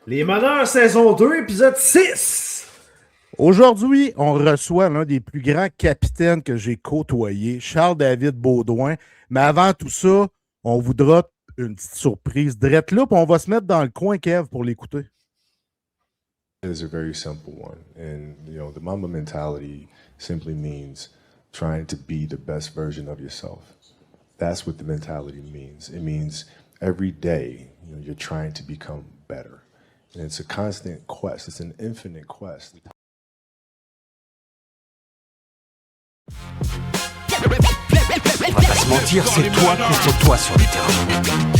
Les Meneurs, saison 2, épisode 6. Aujourd'hui, on reçoit l'un des plus grands capitaines que j'ai côtoyé, Charles-David Baudouin. Mais avant tout ça, on voudra une petite surprise. Drette là, puis on va se mettre dans le coin, Kev, pour l'écouter. Is a very simple one. And, the Mamba mentality simply means trying to be the best version of yourself. That's what the mentality means. It means every day, you're trying to become better. And it's a constant quest. It's an infinite quest. On va pas se mentir, c'est toi contre toi sur le terrain.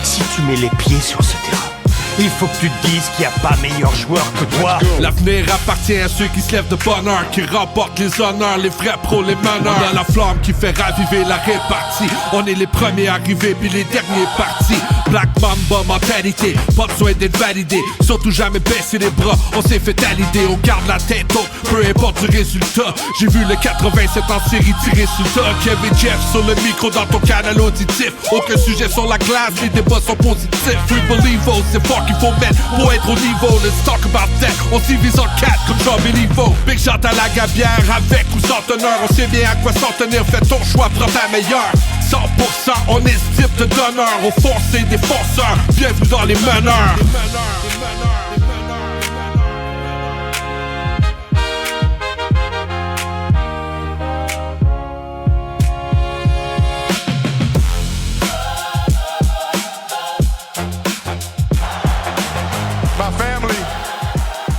Si tu mets les pieds sur ce terrain, il faut que tu te dises qu'il n'y a pas meilleur joueur que toi. L'avenir appartient à ceux qui se lèvent de bonne heure, qui remportent les honneurs, les vrais pros, les meneurs. On a la flamme qui fait raviver la répartie. On est les premiers arrivés puis les derniers partis. Black Mamba mentalité, pas besoin d'être validé. Surtout jamais baisser les bras, on s'est fait à l'idée. On garde la tête haute, peu importe du résultat. J'ai vu le 87 en série tirer sur le tas. Kevin Jeff sur le micro dans ton canal auditif. Aucun sujet sur la glace, les débats sont positifs. We believe c'est fort qu'il faut mettre pour être au niveau. Let's talk about that, on s'y vise en 4 comme Jean Béliveau. Big shot à la gabière, avec ou sans teneur. On sait bien à quoi s'en tenir, fais ton choix, prends ta meilleure. 100%, on est ce type de donneur. Au fond c'est des forceurs, bienvenue dans les meneurs.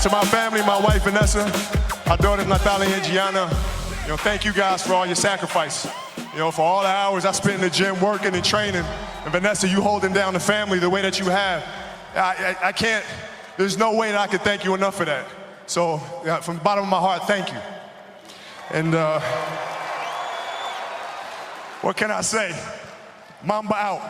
To my family, my wife Vanessa, our daughters Natalia and Gianna, thank you guys for all your sacrifice. For all the hours I spent in the gym working and training. And Vanessa, you holding down the family the way that you have. I can't, there's no way that I could thank you enough for that. So, from the bottom of my heart, thank you. And what can I say? Mamba out.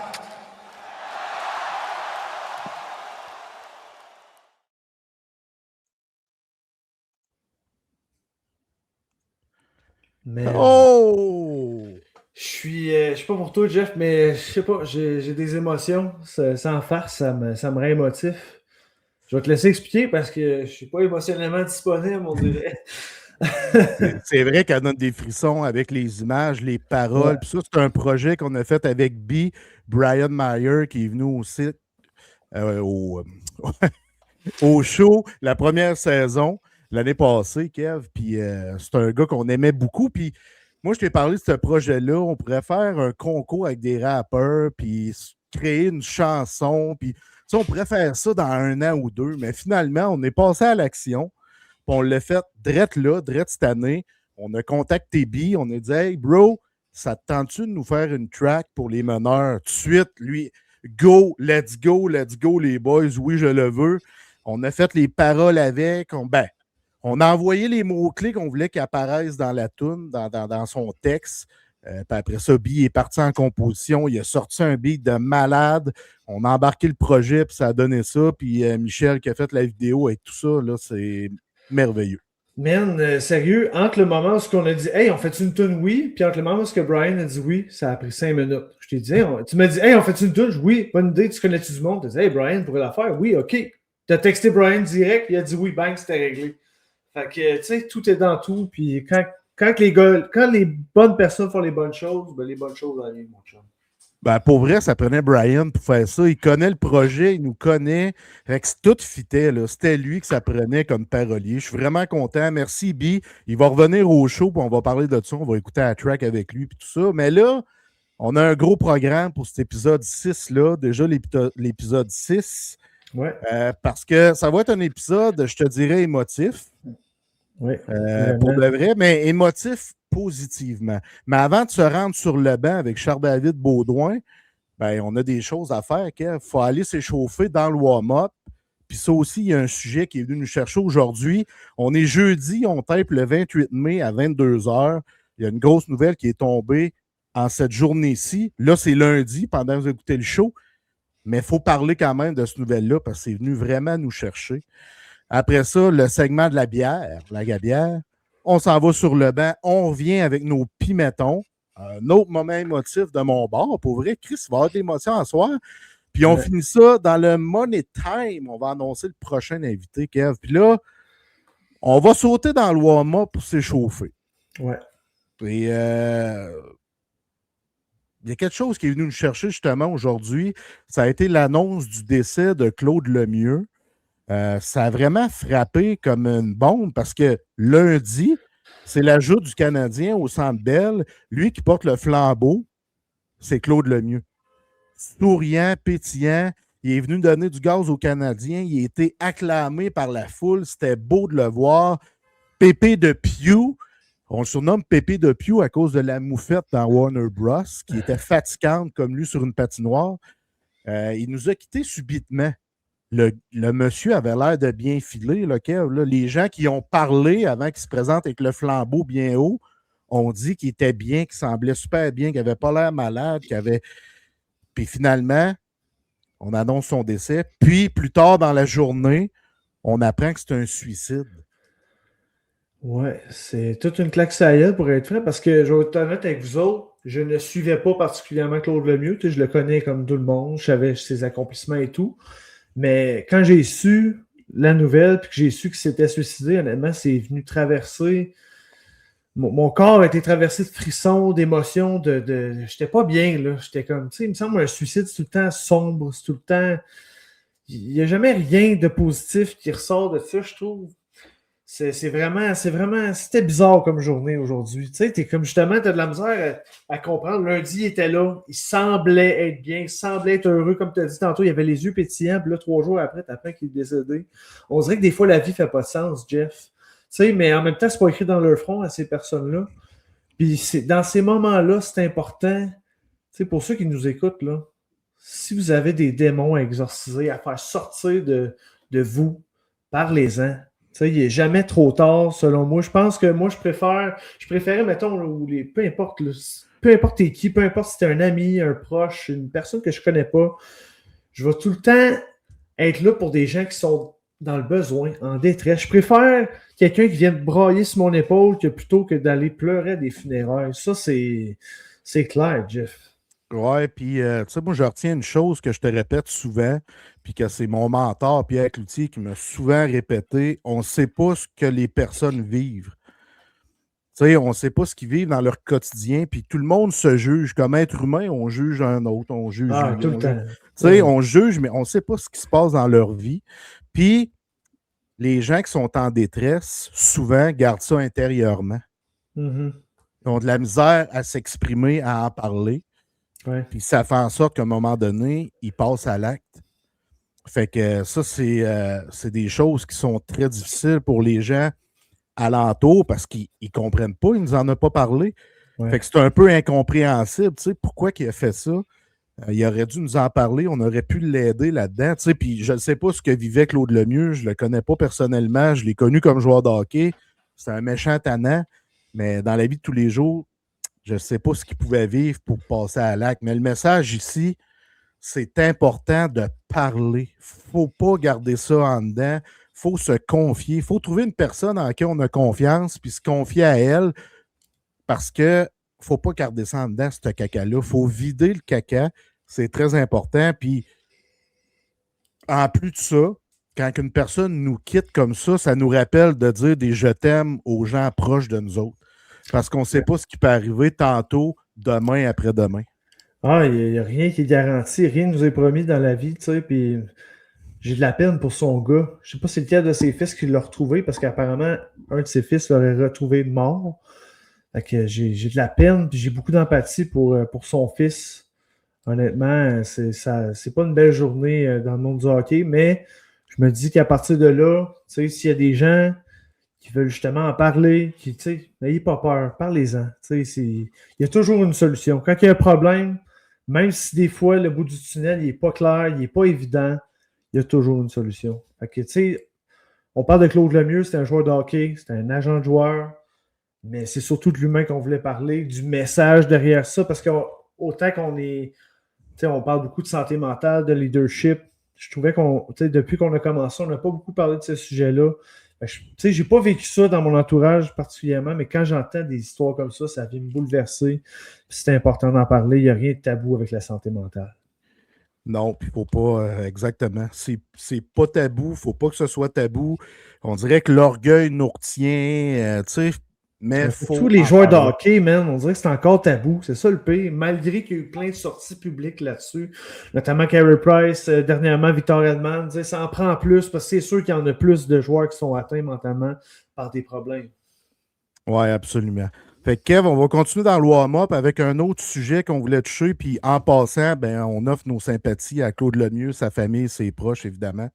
Mais, Oh! je suis pas pour toi, Jeff, mais je sais pas, j'ai des émotions. Sans farce, ça me rend émotif. Je vais te laisser expliquer parce que je suis pas émotionnellement disponible, on dirait. C'est vrai qu'elle donne des frissons avec les images, les paroles. Ouais. Puis ça, c'est un projet qu'on a fait avec Brian Meyer, qui est venu aussi au show la première saison l'année passée, Kev. Puis c'est un gars qu'on aimait beaucoup. Puis moi, je t'ai parlé de ce projet-là. On pourrait faire un concours avec des rappeurs, puis créer une chanson. Puis on pourrait faire ça dans 1 an ou 2. Mais finalement, on est passé à l'action. On l'a fait drette cette année. On a contacté B. On a dit « Hey, bro, ça te tente-tu de nous faire une track pour les meneurs? » Tout de suite, lui, go, let's go, les boys. Oui, je le veux. On a fait les paroles avec. On a envoyé les mots-clés qu'on voulait qu'ils apparaissent dans la toune, dans son texte. Puis après ça, B est parti en composition. Il a sorti un beat de malade. On a embarqué le projet, puis ça a donné ça. Puis Michel qui a fait la vidéo avec tout ça, là, c'est merveilleux. Man, sérieux, entre le moment où on a dit « Hey, on fait une tune, oui », puis entre le moment où Brian a dit « Oui », ça a pris 5 minutes. Je t'ai dit hey, tu m'as dit « Hey, on fait une tune? » Oui, bonne idée, tu connais-tu du monde? Tu as dit « Hey, Brian, pourrait la faire? » Oui, OK. Tu as texté Brian direct, il a dit « Oui », bang, c'était réglé. Fait que, tu sais, tout est dans tout, puis quand les bonnes personnes font les bonnes choses, ben les bonnes choses arrivent, mon chum. Pour vrai, ça prenait Brian pour faire ça. Il connaît le projet, il nous connaît. Fait que tout fitait, là. C'était lui que ça prenait comme parolier. Je suis vraiment content. Merci, B. Il va revenir au show, puis on va parler de ça. On va écouter la track avec lui, puis tout ça. Mais là, on a un gros programme pour cet épisode 6-là. Déjà, l'épisode 6. Ouais. Parce que ça va être un épisode, je te dirais, émotif. Oui. Pour de vrai, mais émotif positivement. Mais avant de se rendre sur le banc avec Charles-David Baudouin, on a des choses à faire. Il faut aller s'échauffer dans le warm-up. Puis ça aussi, il y a un sujet qui est venu nous chercher aujourd'hui. On est jeudi, on tape le 28 mai à 22h. Il y a une grosse nouvelle qui est tombée en cette journée-ci. Là, c'est lundi, pendant que vous écoutez le show. Mais il faut parler quand même de cette nouvelle-là parce que c'est venu vraiment nous chercher. Après ça, le segment de la bière, la gabière. On s'en va sur le banc. On revient avec nos pimentons. Un autre moment émotif de mon bord. Pour vrai, Chris, il va avoir de l'émotion en soir. Puis Puis on finit ça dans le Money Time. On va annoncer le prochain invité, Kev. Puis là, on va sauter dans le warm-up pour s'échauffer. Ouais. Et il y a quelque chose qui est venu nous chercher justement aujourd'hui. Ça a été l'annonce du décès de Claude Lemieux. Ça a vraiment frappé comme une bombe parce que lundi, c'est l'ajout du Canadien au Centre Bell. Lui qui porte le flambeau, c'est Claude Lemieux. Souriant, pétillant. Il est venu donner du gaz aux Canadiens. Il a été acclamé par la foule. C'était beau de le voir. Pépé de Pew. On le surnomme Pépé de Pew à cause de la moufette dans Warner Bros. Qui était fatigante comme lui sur une patinoire. Il nous a quittés subitement. Le monsieur avait l'air de bien filer. Là. Les gens qui ont parlé avant qu'il se présente avec le flambeau bien haut ont dit qu'il était bien, qu'il semblait super bien, qu'il n'avait pas l'air malade, qu'il avait... Puis finalement, on annonce son décès. Puis, plus tard dans la journée, on apprend que c'est un suicide. Ouais, c'est toute une claque saillette pour être vrai, parce que je vais être honnête avec vous autres, je ne suivais pas particulièrement Claude Lemieux. Tu sais, je le connais comme tout le monde, je savais ses accomplissements et tout. Mais quand j'ai su la nouvelle, puis que j'ai su qu'il s'était suicidé, honnêtement, c'est venu traverser... Mon corps a été traversé de frissons, d'émotions, j'étais pas bien, là. J'étais comme, tu sais, il me semble un suicide, c'est tout le temps sombre, c'est tout le temps... Il n'y a jamais rien de positif qui ressort de ça, je trouve. C'était bizarre comme journée aujourd'hui. Tu sais, t'es comme justement, t'as de la misère à comprendre. Lundi, il était là, il semblait être bien, il semblait être heureux, comme tu as dit tantôt, il avait les yeux pétillants, puis là, 3 jours après, t'apprends qu'il est décédé. On dirait que des fois, la vie fait pas de sens, Jeff. Tu sais, mais en même temps, c'est pas écrit dans leur front à ces personnes-là. Puis dans ces moments-là, c'est important. Tu sais, pour ceux qui nous écoutent, là, si vous avez des démons à exorciser, à faire sortir de vous, parlez-en. Tu sais, il n'est jamais trop tard, selon moi. Je pense que moi, je préférais, mettons, peu importe t'es qui, peu importe si t'es un ami, un proche, une personne que je connais pas, je vais tout le temps être là pour des gens qui sont dans le besoin, en détresse. Je préfère quelqu'un qui vienne brailler sur mon épaule plutôt que d'aller pleurer à des funérailles. Ça, c'est clair, Jeff. Ouais, puis, tu sais, moi, je retiens une chose que je te répète souvent, puis que c'est mon mentor, Pierre Cloutier, qui m'a souvent répété, on ne sait pas ce que les personnes vivent. Tu sais, on ne sait pas ce qu'ils vivent dans leur quotidien, puis tout le monde se juge. Comme être humain, on juge un autre, on juge lui, tout le temps. Tu sais, on juge, mais on ne sait pas ce qui se passe dans leur vie. Puis, les gens qui sont en détresse, souvent, gardent ça intérieurement. Mm-hmm. Ils ont de la misère à s'exprimer, à en parler. Ouais. Puis ça fait en sorte qu'à un moment donné, ils passent à l'acte. Fait que ça, c'est des choses qui sont très difficiles pour les gens alentour parce qu'ils ne comprennent pas, ils ne nous en ont pas parlé. Ouais. Fait que c'est un peu incompréhensible. Tu sais, pourquoi il a fait ça? Il aurait dû nous en parler, on aurait pu l'aider là-dedans. Tu sais, puis je ne sais pas ce que vivait Claude Lemieux, je ne le connais pas personnellement, je l'ai connu comme joueur de hockey. C'est un méchant tannant, mais dans la vie de tous les jours, je ne sais pas ce qu'il pouvait vivre pour passer à l'acte. Mais le message ici, c'est important de parler. Il ne faut pas garder ça en dedans. Il faut se confier. Il faut trouver une personne en qui on a confiance puis se confier à elle parce que ne faut pas garder ça en dedans, ce caca-là. Il faut vider le caca. C'est très important. Puis, en plus de ça, quand une personne nous quitte comme ça nous rappelle de dire des « je t'aime » aux gens proches de nous autres. Parce qu'on ne sait pas ce qui peut arriver tantôt, demain, après-demain. Ah, il n'y a rien qui est garanti. Rien ne nous est promis dans la vie, tu sais. Puis j'ai de la peine pour son gars. Je ne sais pas si c'est le cas de ses fils qui l'ont retrouvé parce qu'apparemment, un de ses fils l'aurait retrouvé mort. Fait que j'ai de la peine puis j'ai beaucoup d'empathie pour son fils. Honnêtement, c'est pas une belle journée dans le monde du hockey, mais je me dis qu'à partir de là, tu sais, s'il y a des gens qui veulent justement en parler, qui, tu sais, n'ayez pas peur, parlez-en. Tu sais, il y a toujours une solution. Quand il y a un problème, même si des fois le bout du tunnel n'est pas clair, il n'est pas évident, il y a toujours une solution. Fait que, tu sais, on parle de Claude Lemieux, c'est un joueur de hockey, c'est un agent de joueur, mais c'est surtout de l'humain qu'on voulait parler, du message derrière ça, parce qu'autant qu'on est, tu sais, on parle beaucoup de santé mentale, de leadership, je trouvais depuis qu'on a commencé, on n'a pas beaucoup parlé de ce sujet-là. Tu sais, j'ai pas vécu ça dans mon entourage particulièrement, mais quand j'entends des histoires comme ça vient me bouleverser. C'est important d'en parler. Il n'y a rien de tabou avec la santé mentale. Non, puis faut pas, exactement. C'est pas tabou, faut pas que ce soit tabou. On dirait que l'orgueil nous retient, tu sais, mais Pour faut tous les en joueurs de parler. hockey, man, on dirait que c'est encore tabou. C'est ça le pire. Malgré qu'il y a eu plein de sorties publiques là-dessus, notamment Carey Price, dernièrement Victor Edman, ça en prend plus parce que c'est sûr qu'il y en a plus de joueurs qui sont atteints mentalement par des problèmes. Oui, absolument. Fait que Kev, on va continuer dans le warm-up avec un autre sujet qu'on voulait toucher. Puis en passant, ben, on offre nos sympathies à Claude Lemieux, sa famille, ses proches, évidemment.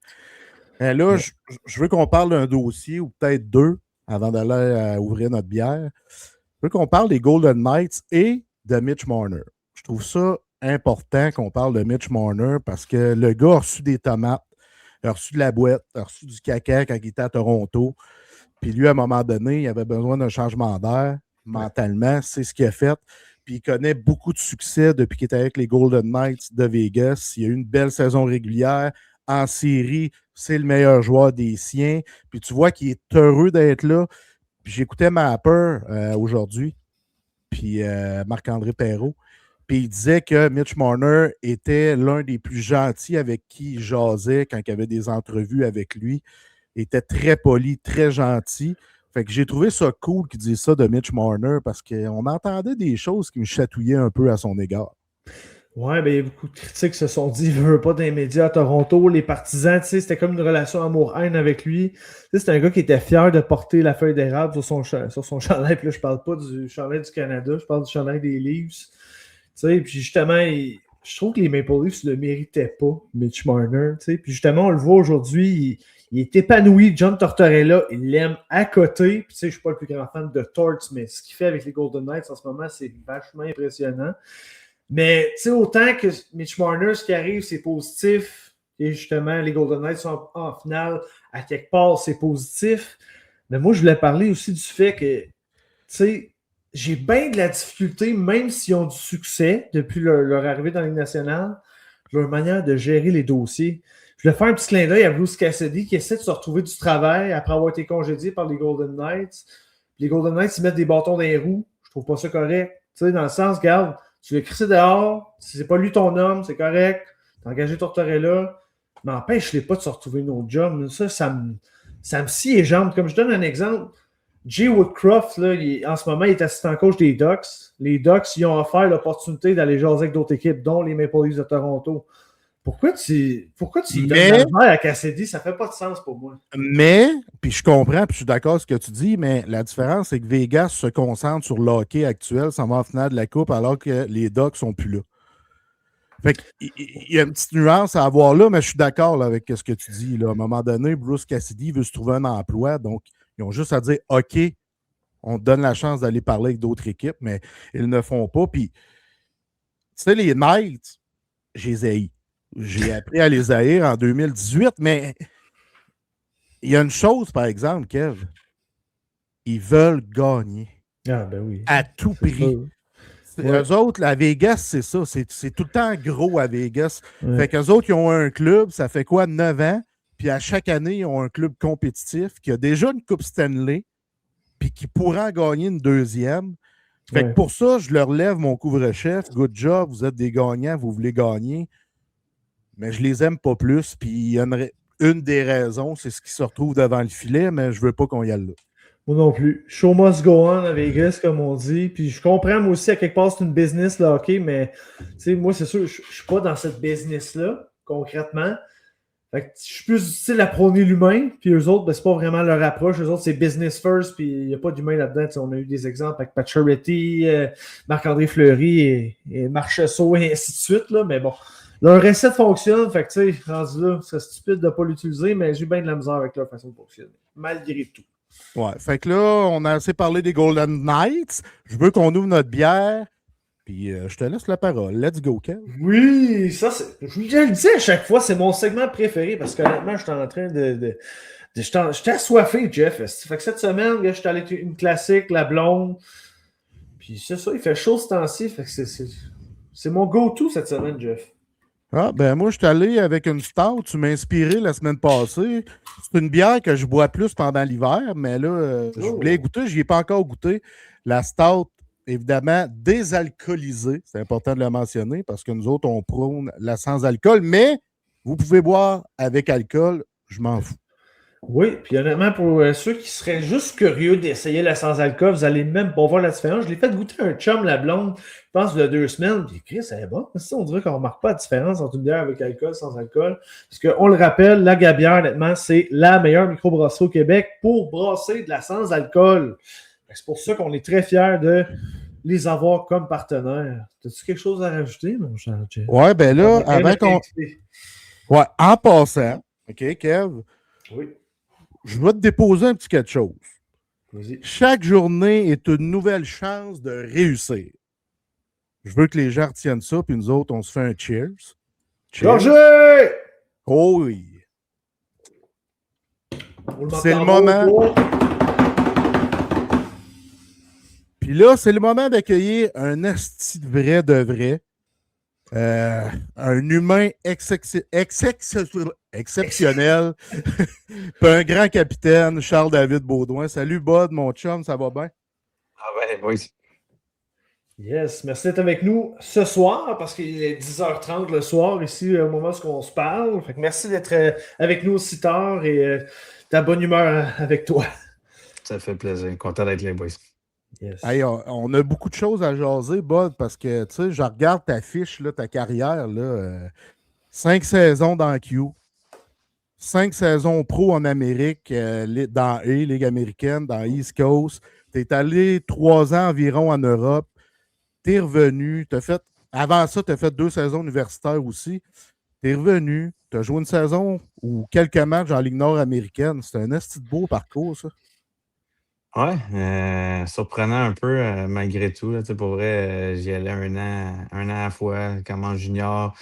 Là, je veux qu'on parle d'un dossier ou peut-être deux avant d'aller ouvrir notre bière. Je veux qu'on parle des Golden Knights et de Mitch Marner. Je trouve ça important qu'on parle de Mitch Marner parce que le gars a reçu des tomates, a reçu de la boîte, a reçu du caca quand il était à Toronto. Puis lui, à un moment donné, il avait besoin d'un changement d'air mentalement. C'est ce qu'il a fait. Puis il connaît beaucoup de succès depuis qu'il était avec les Golden Knights de Vegas. Il a eu une belle saison régulière. En série, c'est le meilleur joueur des siens. Puis tu vois qu'il est heureux d'être là. Puis j'écoutais Mapper aujourd'hui, puis Marc-André Perrault. Puis il disait que Mitch Marner était l'un des plus gentils avec qui il jasait quand il y avait des entrevues avec lui. Il était très poli, très gentil. Fait que j'ai trouvé ça cool qu'il dise ça de Mitch Marner parce qu'on entendait des choses qui me chatouillaient un peu à son égard. Ouais, ben il y a beaucoup de critiques qui se sont dit, il veut pas dans les médias à Toronto. Les partisans, tu sais, c'était comme une relation amour-haine avec lui. Tu sais, c'était un gars qui était fier de porter la feuille d'érable sur son chandail. Puis là, je parle pas du chandail du Canada, je parle du chandail des Leafs. Tu sais, puis justement, je trouve que les Maple Leafs ne le méritaient pas, Mitch Marner. Tu sais, puis justement, on le voit aujourd'hui, il est épanoui. John Tortorella, il l'aime à côté. Puis tu sais, je suis pas le plus grand fan de Torts, mais ce qu'il fait avec les Golden Knights en ce moment, c'est vachement impressionnant. Mais tu sais, autant que Mitch Marner, ce qui arrive, c'est positif. Et justement, les Golden Knights sont en finale. À quelque part, c'est positif. Mais moi, je voulais parler aussi du fait que, tu sais, j'ai bien de la difficulté, même s'ils ont du succès depuis leur arrivée dans la Ligue nationale, leur manière de gérer les dossiers. Je voulais faire un petit clin d'œil à Bruce Cassidy qui essaie de se retrouver du travail après avoir été congédié par les Golden Knights. Puis les Golden Knights, ils mettent des bâtons dans les roues. Je trouve pas ça correct. Tu sais, dans le sens, regarde, tu l'as crissé dehors, si c'est pas lui ton homme, c'est correct. T'as engagé Tortorella, mais empêche-les pas de se retrouver une autre job. Ça me scie les jambes. Comme je donne un exemple, Jay Woodcroft, là, en ce moment, il est assistant coach des Ducks. Les Ducks, ils ont offert l'opportunité d'aller jaser avec d'autres équipes, dont les Maple Leafs de Toronto. Pourquoi tu donnes la main à Cassidy? Ça fait pas de sens pour moi. Mais, puis je comprends, puis je suis d'accord avec ce que tu dis, mais la différence, c'est que Vegas se concentre sur le hockey actuel, ça va en finale de la Coupe, alors que les Ducks sont plus là. Fait qu'il y a une petite nuance à avoir là, mais je suis d'accord là, avec ce que tu dis. Là. À un moment donné, Bruce Cassidy veut se trouver un emploi, donc ils ont juste à dire « OK, on te donne la chance d'aller parler avec d'autres équipes », mais ils ne font pas. Puis, tu sais, les Knights, j'ai haï. J'ai appris à les haïr en 2018, mais il y a une chose, par exemple, Kev. Ils veulent gagner. Ah, ben oui. À tout prix. Eux autres, à Vegas, c'est ça. C'est tout le temps gros à Vegas. Ouais. Fait qu'eux autres, ils ont un club, ça fait quoi, 9 ans? Puis à chaque année, ils ont un club compétitif qui a déjà une Coupe Stanley, puis qui pourra en gagner une deuxième. Fait que pour ça, je leur lève mon couvre-chef. Good job, vous êtes des gagnants, vous voulez gagner. Mais je les aime pas plus. Puis il y a une des raisons, c'est ce qui se retrouve devant le filet, mais je veux pas qu'on y aille là. Moi non plus. Show must go on à Vegas, comme on dit. Puis je comprends, moi aussi, à quelque part, c'est une business, le hockey, mais moi, c'est sûr, je suis pas dans cette business-là, concrètement. Fait que je suis plus utile à prôner l'humain, puis eux autres, ben, c'est pas vraiment leur approche. Eux autres, c'est business first, puis il n'y a pas d'humain là-dedans. T'sais, on a eu des exemples avec Pacioretty, Marc-André Fleury et Marchessault, et ainsi de suite, là, mais bon. Leur recette fonctionne, fait que tu sais, rendu là, c'est stupide de ne pas l'utiliser, mais j'ai bien de la misère avec leur façon de fonctionner, malgré tout. Ouais, fait que là, on a assez parlé des Golden Knights. Je veux qu'on ouvre notre bière, puis je te laisse la parole. Let's go, Kev. Oui, ça, je le dis à chaque fois, c'est mon segment préféré, parce qu'honnêtement, je suis en train j'étais assoiffé, Jeff. Fait que cette semaine, je suis allé une classique, la blonde, puis c'est ça, il fait chaud ce temps-ci, fait que c'est mon go-to cette semaine, Jeff. Ah, ben moi, je suis allé avec une stout. Tu m'as inspiré la semaine passée. C'est une bière que je bois plus pendant l'hiver, mais là, je voulais goûter. Je n'y ai pas encore goûté. La stout évidemment désalcoolisé. C'est important de le mentionner parce que nous autres, on prône la sans-alcool, mais vous pouvez boire avec alcool, je m'en fous. Oui, puis honnêtement, pour ceux qui seraient juste curieux d'essayer la sans-alcool, vous allez même pas voir la différence. Je l'ai fait goûter un chum, la blonde, je pense, il y a 2 semaines. Puis, Chris, c'est bon. Ça, on dirait qu'on ne remarque pas la différence entre une bière avec alcool, sans alcool. Parce qu'on le rappelle, la Gabière, honnêtement, c'est la meilleure microbrasserie au Québec pour brasser de la sans-alcool. C'est pour ça qu'on est très fiers de les avoir comme partenaires. As-tu quelque chose à rajouter, mon cher Jeff? Ouais, ben là, avant qu'on. Ouais, en passant, OK, Kev, oui. Je vais te déposer un petit quelque chose. Vas-y. Chaque journée est une nouvelle chance de réussir. Je veux que les gens retiennent ça, puis nous autres, on se fait un cheers. Gorgé! Oh oui! C'est le moment. Puis là, c'est le moment d'accueillir un asti de vrai. Un humain exceptionnel. Puis un grand capitaine, Charles-David Baudouin. Salut, Bud, mon chum, ça va bien? Ah ouais, oui. Yes, merci d'être avec nous ce soir, parce qu'il est 10h30 le soir, ici, au moment où on se parle. Fait que merci d'être avec nous aussi tard et ta bonne humeur avec toi. Ça fait plaisir. Content d'être les boys. Yes. Hey, on a beaucoup de choses à jaser, Bud, parce que, tu sais, je regarde ta fiche, là, ta carrière, là, 5 saisons dans Q, 5 saisons pro en Amérique, dans Ligue américaine, dans East Coast. Tu es allé 3 ans environ en Europe. Tu es revenu. Avant ça, tu as fait 2 saisons universitaires aussi. Tu es revenu. Tu as joué une saison ou quelques matchs en Ligue nord-américaine. C'est un esti de beau parcours, ça. Ouais, surprenant un peu malgré tout. Là, pour vrai, j'y allais un an à la fois, comme en junior.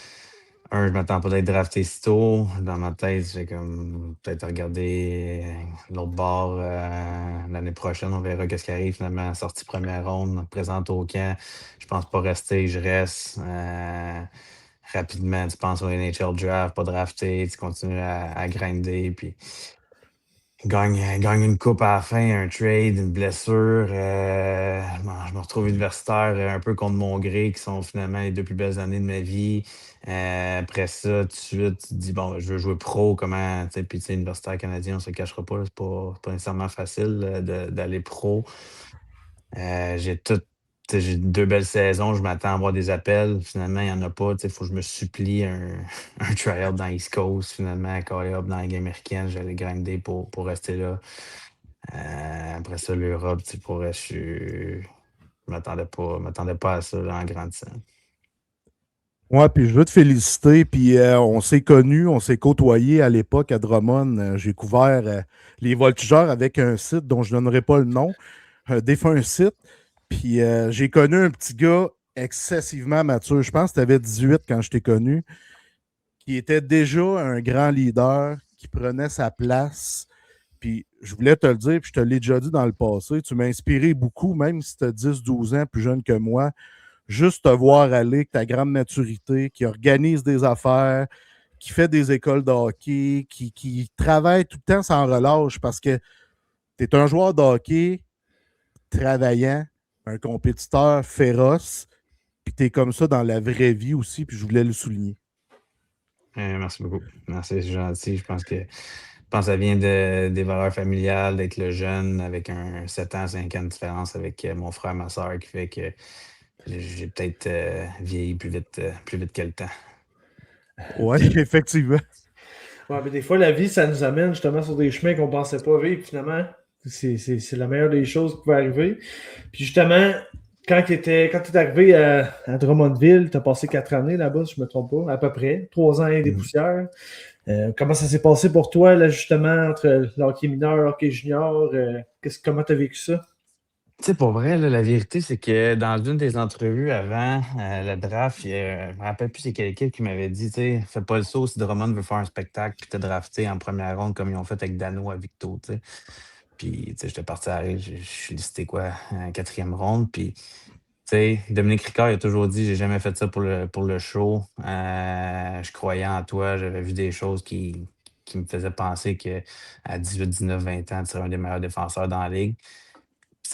Je ne m'attends pas d'être drafté si tôt. Dans ma tête, j'ai comme peut-être regarder l'autre bord l'année prochaine. On verra qu'est-ce qui arrive. Finalement, sortie première ronde, on me présente au camp. Je pense pas rester, je reste. Rapidement, tu penses au NHL draft, pas drafté, tu continues à grinder, puis gagne une coupe à la fin, un trade, une blessure. Je me retrouve universitaire un peu contre mon gré, qui sont finalement les 2 plus belles années de ma vie. Après ça, tout de suite, tu te dis, bon, je veux jouer pro, comment, tu sais, puis tu sais, universitaire canadien, on se le cachera pas, c'est pas nécessairement facile d'aller pro. J'ai 2 belles saisons, je m'attends à avoir des appels. Finalement, il n'y en a pas. Il faut que je me supplie un tryout dans East Coast. Finalement, à call up dans la Ligue américaine, j'allais grinder pour rester là. Après ça, l'Europe, pour vrai, je m'attendais pas à ça là, en grandissant. Ouais, puis je veux te féliciter. Puis on s'est connus, on s'est côtoyés à l'époque à Drummond. J'ai couvert les voltigeurs avec un site dont je ne donnerai pas le nom, un défunt site. Puis j'ai connu un petit gars excessivement mature. Je pense que tu avais 18 quand je t'ai connu, qui était déjà un grand leader, qui prenait sa place. Puis je voulais te le dire, puis je te l'ai déjà dit dans le passé, tu m'as inspiré beaucoup, même si tu as 10-12 ans plus jeune que moi. Juste te voir aller avec ta grande maturité, qui organise des affaires, qui fait des écoles de hockey, qui travaille tout le temps sans relâche parce que tu es un joueur de hockey travaillant, un compétiteur féroce, puis tu es comme ça dans la vraie vie aussi, puis je voulais le souligner. Merci beaucoup. Merci, c'est gentil. Je pense que ça vient des valeurs familiales, d'être le jeune avec un 7 ans, 5 ans de différence avec mon frère, ma soeur, qui fait que j'ai peut-être vieilli plus vite que le temps. Oui, effectivement. Ouais, mais des fois, la vie, ça nous amène justement sur des chemins qu'on ne pensait pas vivre. Finalement, c'est la meilleure des choses qui peut arriver. Puis justement, quand tu es arrivé à Drummondville, tu as passé 4 années là-bas, si je ne me trompe pas, à peu près, 3 ans et des poussières. Comment ça s'est passé pour toi, là, justement, entre le hockey mineur, le hockey junior? Comment tu as vécu ça? Tu sais, pour vrai, là, la vérité, c'est que dans une des entrevues avant le draft, je me rappelle plus c'est quelle équipe qui m'avait dit, tu sais, fais pas le saut si Drummond veut faire un spectacle puis te drafté en première ronde comme ils ont fait avec Dano à Victo, tu sais. Puis, tu sais, j'étais parti à Rive, je suis listé quoi, en 4e ronde, puis tu sais, Dominique Ricard il a toujours dit j'ai jamais fait ça pour le show. Je croyais en toi, j'avais vu des choses qui me faisaient penser qu'à 18, 19, 20 ans, tu serais un des meilleurs défenseurs dans la ligue.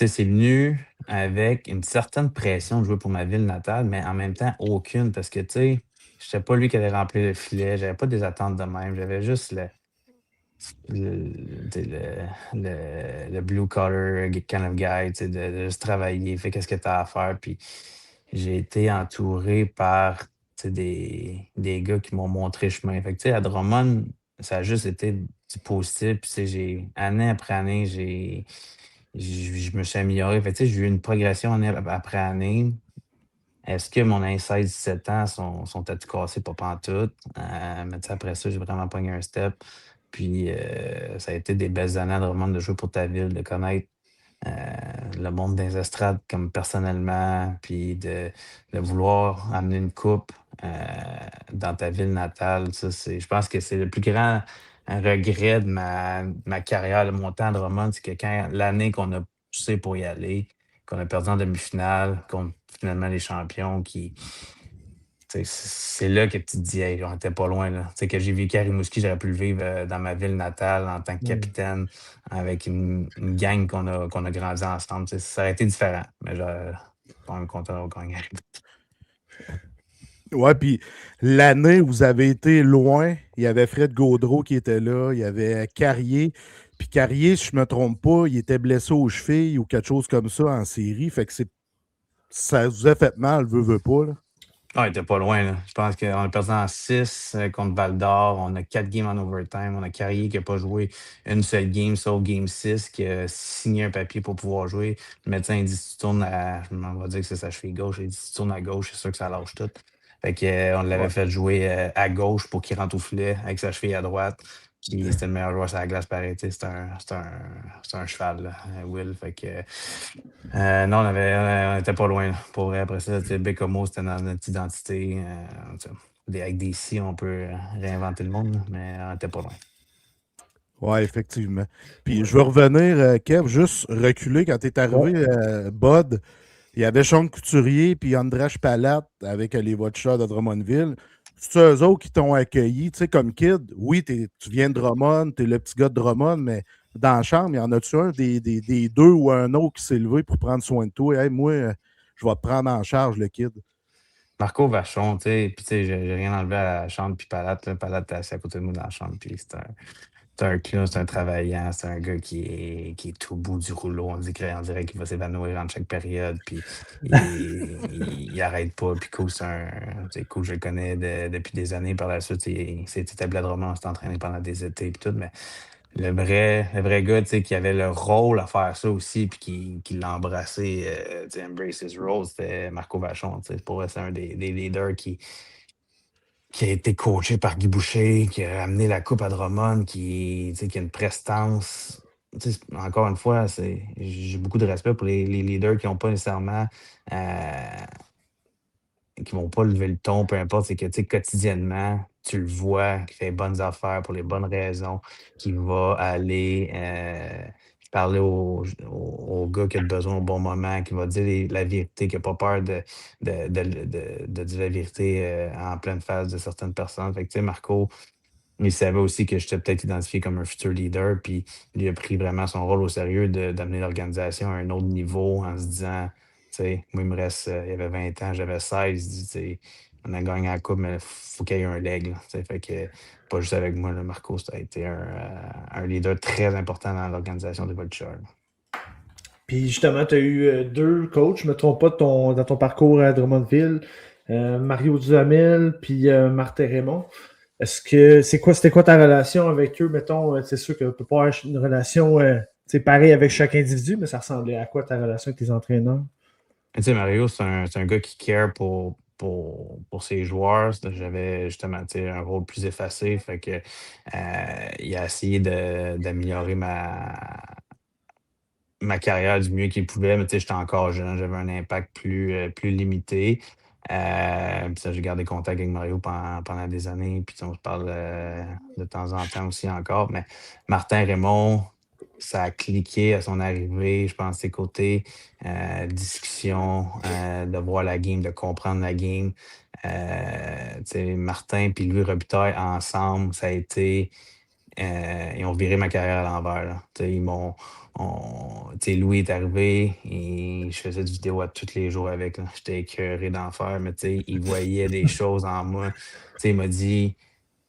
c'est venu avec une certaine pression de jouer pour ma ville natale, mais en même temps, aucune, parce que, tu sais, j'étais pas lui qui allait remplir le filet, j'avais pas des attentes de même, j'avais juste tu sais, le blue collar kind of guy, tu sais, de juste travailler, fais qu'est-ce que tu as à faire. Puis j'ai été entouré par, tu sais, des gars qui m'ont montré le chemin. Fait que, tu sais, à Drummond, ça a juste été du positif. Puis, tu sais, année après année, je me suis amélioré. Fait que, tu sais, j'ai eu une progression année après année. Est-ce que mon 16-17 ans sont à tout cassés? Pas pantoute. Mais tu sais, après ça, j'ai vraiment pogné un step. Puis ça a été des belles années à Drummond de jouer pour ta ville, de connaître euh, le monde des estrades comme personnellement, puis de vouloir amener une coupe dans ta ville natale. Ça, je pense que c'est le plus grand regret de ma carrière, de mon temps à Drummond, c'est que l'année qu'on a poussé pour y aller, qu'on a perdu en demi-finale, contre finalement les champions, c'est là que tu te dis, hey, on était pas loin. Là. Tu sais, que j'ai vécu à Rimouski, j'aurais pu le vivre dans ma ville natale en tant que capitaine, avec une gang qu'on a grandi ensemble. Tu sais, ça aurait été différent, mais je suis quand même content d'avoir gagné. Ouais, puis l'année où vous avez été loin, il y avait Fred Gaudreau qui était là, il y avait Carrier. Puis Carrier, si je me trompe pas, il était blessé aux chevilles ou quelque chose comme ça en série. Fait que ça vous a fait mal, veut pas. Là. Ah, il était pas loin. Là. Je pense qu'on a perdu en 6 contre Val d'Or. On a 4 games en overtime. On a Carrier qui n'a pas joué une seule game, sauf game 6, qui a signé un papier pour pouvoir jouer. Le médecin il dit si tu tournes on va dire que c'est sa cheville gauche. Il dit si tu tournes à gauche, c'est sûr que ça lâche tout. Fait que, on l'avait fait jouer à gauche pour qu'il rentre au filet avec sa cheville à droite. Puis c'était le meilleur joueur sur la glace, pareil. C'est un cheval, là, Will. Fait que, non, on était pas loin. Là. Pour vrai, après ça, Bécomo, c'était dans notre identité. Avec des si, on peut réinventer le monde, là, mais on était pas loin. Ouais, effectivement. Puis je veux revenir, Kev, juste reculer quand tu es arrivé, Bud. Il y avait Sean Couturier puis András Palat avec les Watchers de Drummondville. C'est eux autres qui t'ont accueilli, tu sais, comme kid. Oui, tu viens de Drummond, tu es le petit gars de Drummond, mais dans la chambre, y en a-tu un des deux ou un autre qui s'est levé pour prendre soin de toi? Hey, moi, je vais te prendre en charge, le kid. Marco Vachon, tu sais, puis tu sais, j'ai rien enlevé à la chambre, puis Palat, là, Palat était assis à côté de moi dans la chambre, puis c'est un clown, c'est un travaillant, c'est un gars qui est au bout du rouleau. On dirait qu'il va s'évanouir en chaque période, puis il arrête pas. Puis cool, c'est cool, je le connais depuis des années. Par la suite, il s'est établi à Drummond, on s'est entraîné pendant des étés, puis tout, mais le vrai gars, tu sais, qui avait le rôle à faire ça aussi, puis qui l'a embrassé, tu sais, embrace his role, c'était Marco Vachon, tu sais. Pour vrai, c'est un des leaders qui a été coaché par Guy Boucher, qui a amené la coupe à Drummond, qui a une prestance. Encore une fois, j'ai beaucoup de respect pour les leaders qui n'ont pas nécessairement qui vont pas lever le ton, peu importe, c'est que quotidiennement, tu le vois, qui fait les bonnes affaires pour les bonnes raisons, qui va aller parler au gars qui a besoin au bon moment, qui va dire la vérité, qui n'a pas peur de dire la vérité en pleine face de certaines personnes. Fait que, tu sais, Marco, il savait aussi que j'étais peut-être identifié comme un futur leader, puis il a pris vraiment son rôle au sérieux d'amener l'organisation à un autre niveau en se disant, tu sais, moi, il me reste, il y avait 20 ans, j'avais 16, il dit, tu sais, on a gagné la coupe, mais il faut qu'il y ait un leg. Là, tu sais, fait que, pas juste avec moi, là, Marco, ça a été un leader très important dans l'organisation des Vultures. Puis justement, tu as eu deux coachs, je ne me trompe pas, dans ton parcours à Drummondville, Mario Duhamel puis Martin Raymond. C'était quoi ta relation avec eux? Mettons, c'est sûr qu'on ne peut pas avoir une relation pareille avec chaque individu, mais ça ressemblait à quoi ta relation avec tes entraîneurs? Tu sais, Mario, c'est un gars qui care pour ses joueurs. J'avais justement un rôle plus effacé. Fait que il a essayé d'améliorer ma carrière du mieux qu'il pouvait, mais j'étais encore jeune, j'avais un impact plus limité. Puis ça, j'ai gardé contact avec Mario pendant des années, puis on se parle de temps en temps aussi encore. Mais Martin Raymond, ça a cliqué à son arrivée, je pense, ses côtés discussion, de voir la game, de comprendre la game. Martin puis Louis Robitaille ensemble, ça a été ils ont viré ma carrière à l'envers. Là. Ils m'ont. Louis est arrivé et je faisais des vidéos à tous les jours avec. Là. J'étais écœuré d'en faire, mais il voyait des choses en moi. Il m'a dit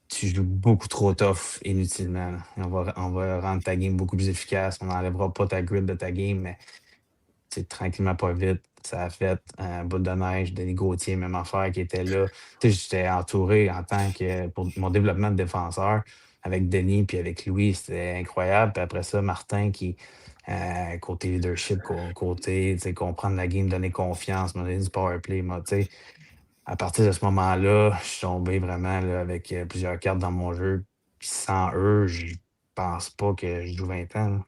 tu joues beaucoup trop tough inutilement. Là. On va rendre ta game beaucoup plus efficace. On n'enlèvera pas ta grid de ta game, mais tranquillement, pas vite. Ça a fait un bout de neige. Denis Gauthier, même affaire, qui était là. J'étais entouré en tant que pour mon développement de défenseur avec Denis puis avec Louis. C'était incroyable. Puis après ça, Martin qui. Côté leadership, côté comprendre la game, donner confiance, me donner du powerplay. À partir de ce moment-là, je suis tombé vraiment là, avec plusieurs cartes dans mon jeu. Puis sans eux, je pense pas que je joue 20 ans là,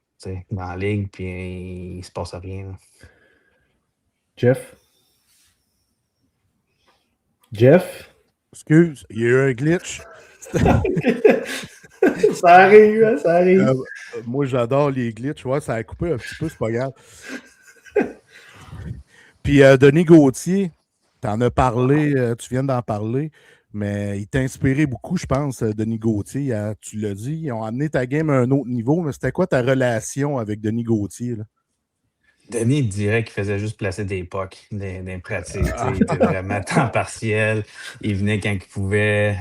dans la ligue, puis il se passe rien. Là. Jeff? Jeff? Excuse, il y a eu un glitch. Ça arrive, hein, ça arrive. Moi, j'adore les glitches. Ouais, ça a coupé un petit peu, c'est pas grave. Puis, Denis Gauthier, t'en as parlé, tu viens d'en parler, mais il t'a inspiré beaucoup, je pense, Denis Gauthier. Tu l'as dit, ils ont amené ta game à un autre niveau, mais c'était quoi ta relation avec Denis Gauthier? Là? Denis, il dirait qu'il faisait juste placer des pucks, des pratiques. Il était vraiment à temps partiel. Il venait quand il pouvait.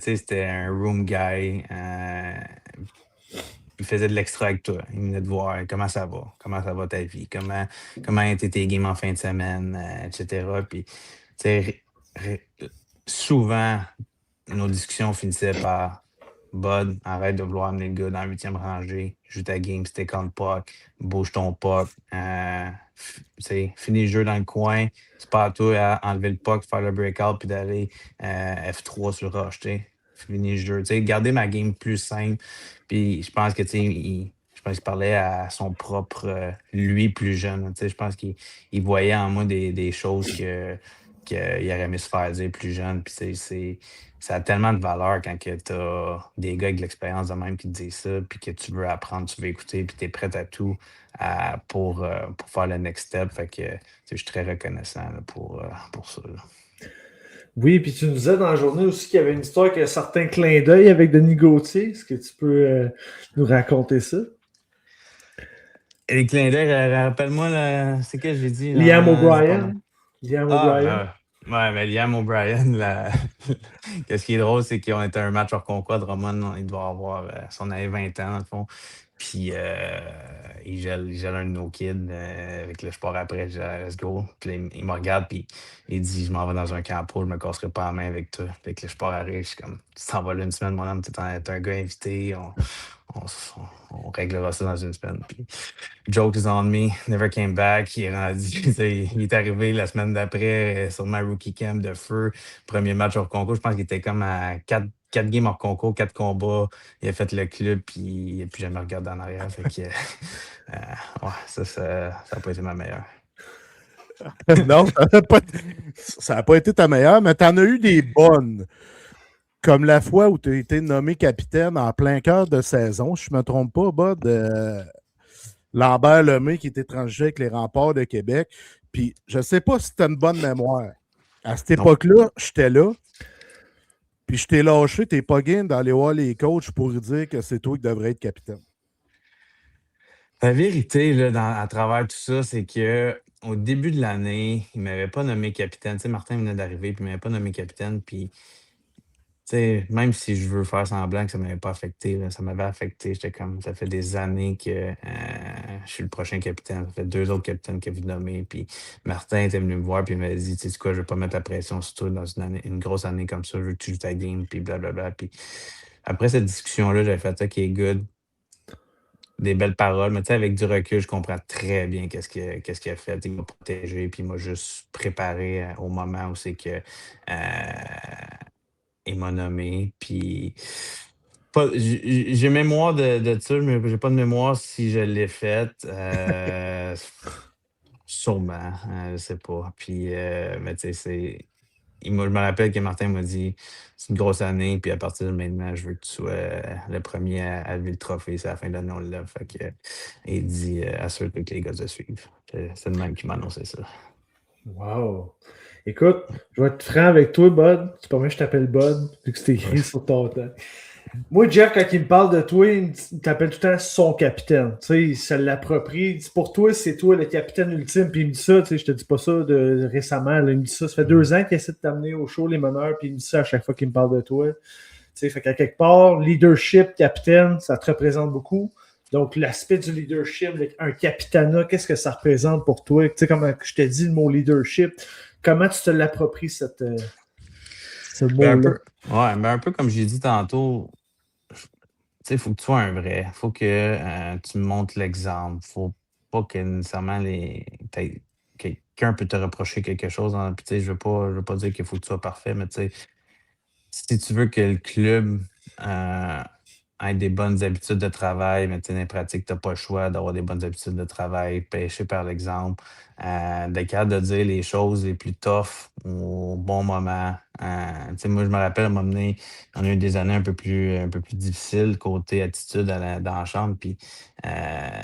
C'était un room guy. Il faisait de l'extra avec toi. Il venait de voir comment ça va ta vie, comment étaient tes games en fin de semaine, etc. Puis, souvent, nos discussions finissaient par Bud, arrête de vouloir amener le gars dans la 8e rangée, joue ta game, stick on puck, bouge ton puck, finis le jeu dans le coin, c'est pas à toi à enlever le puck, faire le breakout puis d'aller F3 sur le rush, finis le jeu. Garder ma game plus simple. Puis je pense que il parlait à son propre lui plus jeune. Je pense qu'il voyait en moi des choses qu'il aurait aimé se faire dire plus jeune. Puis ça a tellement de valeur quand tu as des gars avec de l'expérience de même qui te disent ça, puis que tu veux apprendre, tu veux écouter, puis tu es prêt à tout pour faire le next step. Fait que je suis très reconnaissant là, pour ça. Là. Oui, puis tu nous disais dans la journée aussi qu'il y avait une histoire qui a un certain clin d'œil avec Denis Gauthier. Est-ce que tu peux nous raconter ça? Les clins d'œil, rappelle-moi, là, c'est que j'ai dit? Liam O'Brien. Liam O'Brien. Ouais, mais Liam O'Brien, qu'est-ce qui est drôle, c'est qu'on était un match hors concours. Drummond, il doit avoir, on avait 20 ans, dans le fond. Puis, il gèle un de nos kids avec le sport après, je dis, let's go. Puis, il me regarde, puis il dit, je m'en vais dans un camp pro, je me casserai pas la main avec toi. Puis, avec le sport arrive, je suis comme, tu t'en vas là une semaine, mon homme, t'es un gars invité, on réglera ça dans une semaine. Puis, joke is on me, never came back. Il est arrivé la semaine d'après sur ma rookie camp de feu. Premier match hors concours. Je pense qu'il était comme à 4 games hors concours, 4 combats. Il a fait le club, puis il n'a plus jamais regardé en arrière. Fait que, ça n'a pas été ma meilleure. Non, ça n'a pas été ta meilleure, mais tu en as eu des bonnes. Comme la fois où tu as été nommé capitaine en plein cœur de saison, si je ne me trompe pas, Bud, Lambert Lemay qui était étranger avec les Remparts de Québec. Puis je ne sais pas si tu as une bonne mémoire. À cette époque-là, j'étais là. Puis je t'ai lâché, t'es pas game d'aller voir les coachs pour dire que c'est toi qui devrais être capitaine. La vérité, là, à travers tout ça, c'est que au début de l'année, il ne m'avait pas nommé capitaine. Tu sais, Martin venait d'arriver, puis il ne m'avait pas nommé capitaine. Puis même si je veux faire semblant que ça ne m'avait pas affecté, là, ça m'avait affecté. J'étais comme, ça fait des années que je suis le prochain capitaine. Ça fait 2 autres capitaines que vous nommez. Puis Martin était venu me voir, puis il m'a dit, tu sais quoi, je ne vais pas mettre la pression sur toi dans une grosse année comme ça. Je veux que tu joues ta game, puis blablabla. Puis après cette discussion-là, j'avais fait, OK, good. Des belles paroles, mais avec du recul, je comprends très bien qu'est-ce qu'il a fait. Il m'a protégé, puis il m'a juste préparé au moment où c'est que il m'a nommé. Puis j'ai mémoire de ça, mais j'ai pas de mémoire si je l'ai fait. Sûrement, je sais pas. Puis, mais tu sais, je me rappelle que Martin m'a dit c'est une grosse année, puis à partir de maintenant, je veux que tu sois le premier à lever le trophée. C'est la fin de l'année, on l'a. Fait que, il dit assure-toi que les gars te suivent. C'est le même qui m'a annoncé ça. Wow! Écoute, je vais être franc avec toi, Bud. Tu permets que je t'appelle Bud, vu que c'est écrit sur ton temps. Moi, Jeff, quand il me parle de toi, il t'appelle tout le temps son capitaine. Tu sais, il se l'approprie. Il dit, pour toi, c'est toi le capitaine ultime. Puis il me dit ça, tu sais, je te dis pas ça récemment. Là, il me dit ça. Ça fait 2 ans qu'il essaie de t'amener au show, les meneurs, puis il me dit ça à chaque fois qu'il me parle de toi. Tu sais, fait qu'à quelque part, leadership, capitaine, ça te représente beaucoup. Donc, l'aspect du leadership, avec un capitanat, qu'est-ce que ça représente pour toi? Tu sais, comme je t'ai dit, le mot leadership, comment tu te l'appropries, ce Ben, mot-là? mais un peu comme j'ai dit tantôt, tu sais, il faut que tu sois un vrai. Il faut que tu montres l'exemple. Faut pas que nécessairement quelqu'un peut te reprocher quelque chose. Puis, tu sais, je veux pas dire qu'il faut que tu sois parfait, mais tu sais, si tu veux que le club euh, ait des bonnes habitudes de travail, mais tu sais, dans les pratiques, tu n'as pas le choix d'avoir des bonnes habitudes de travail, pêcher par l'exemple, d'être capable de dire les choses les plus tough au bon moment. Tu sais, moi, je me rappelle, à un moment donné, on a eu des années un peu plus difficiles côté attitude dans la chambre, puis euh,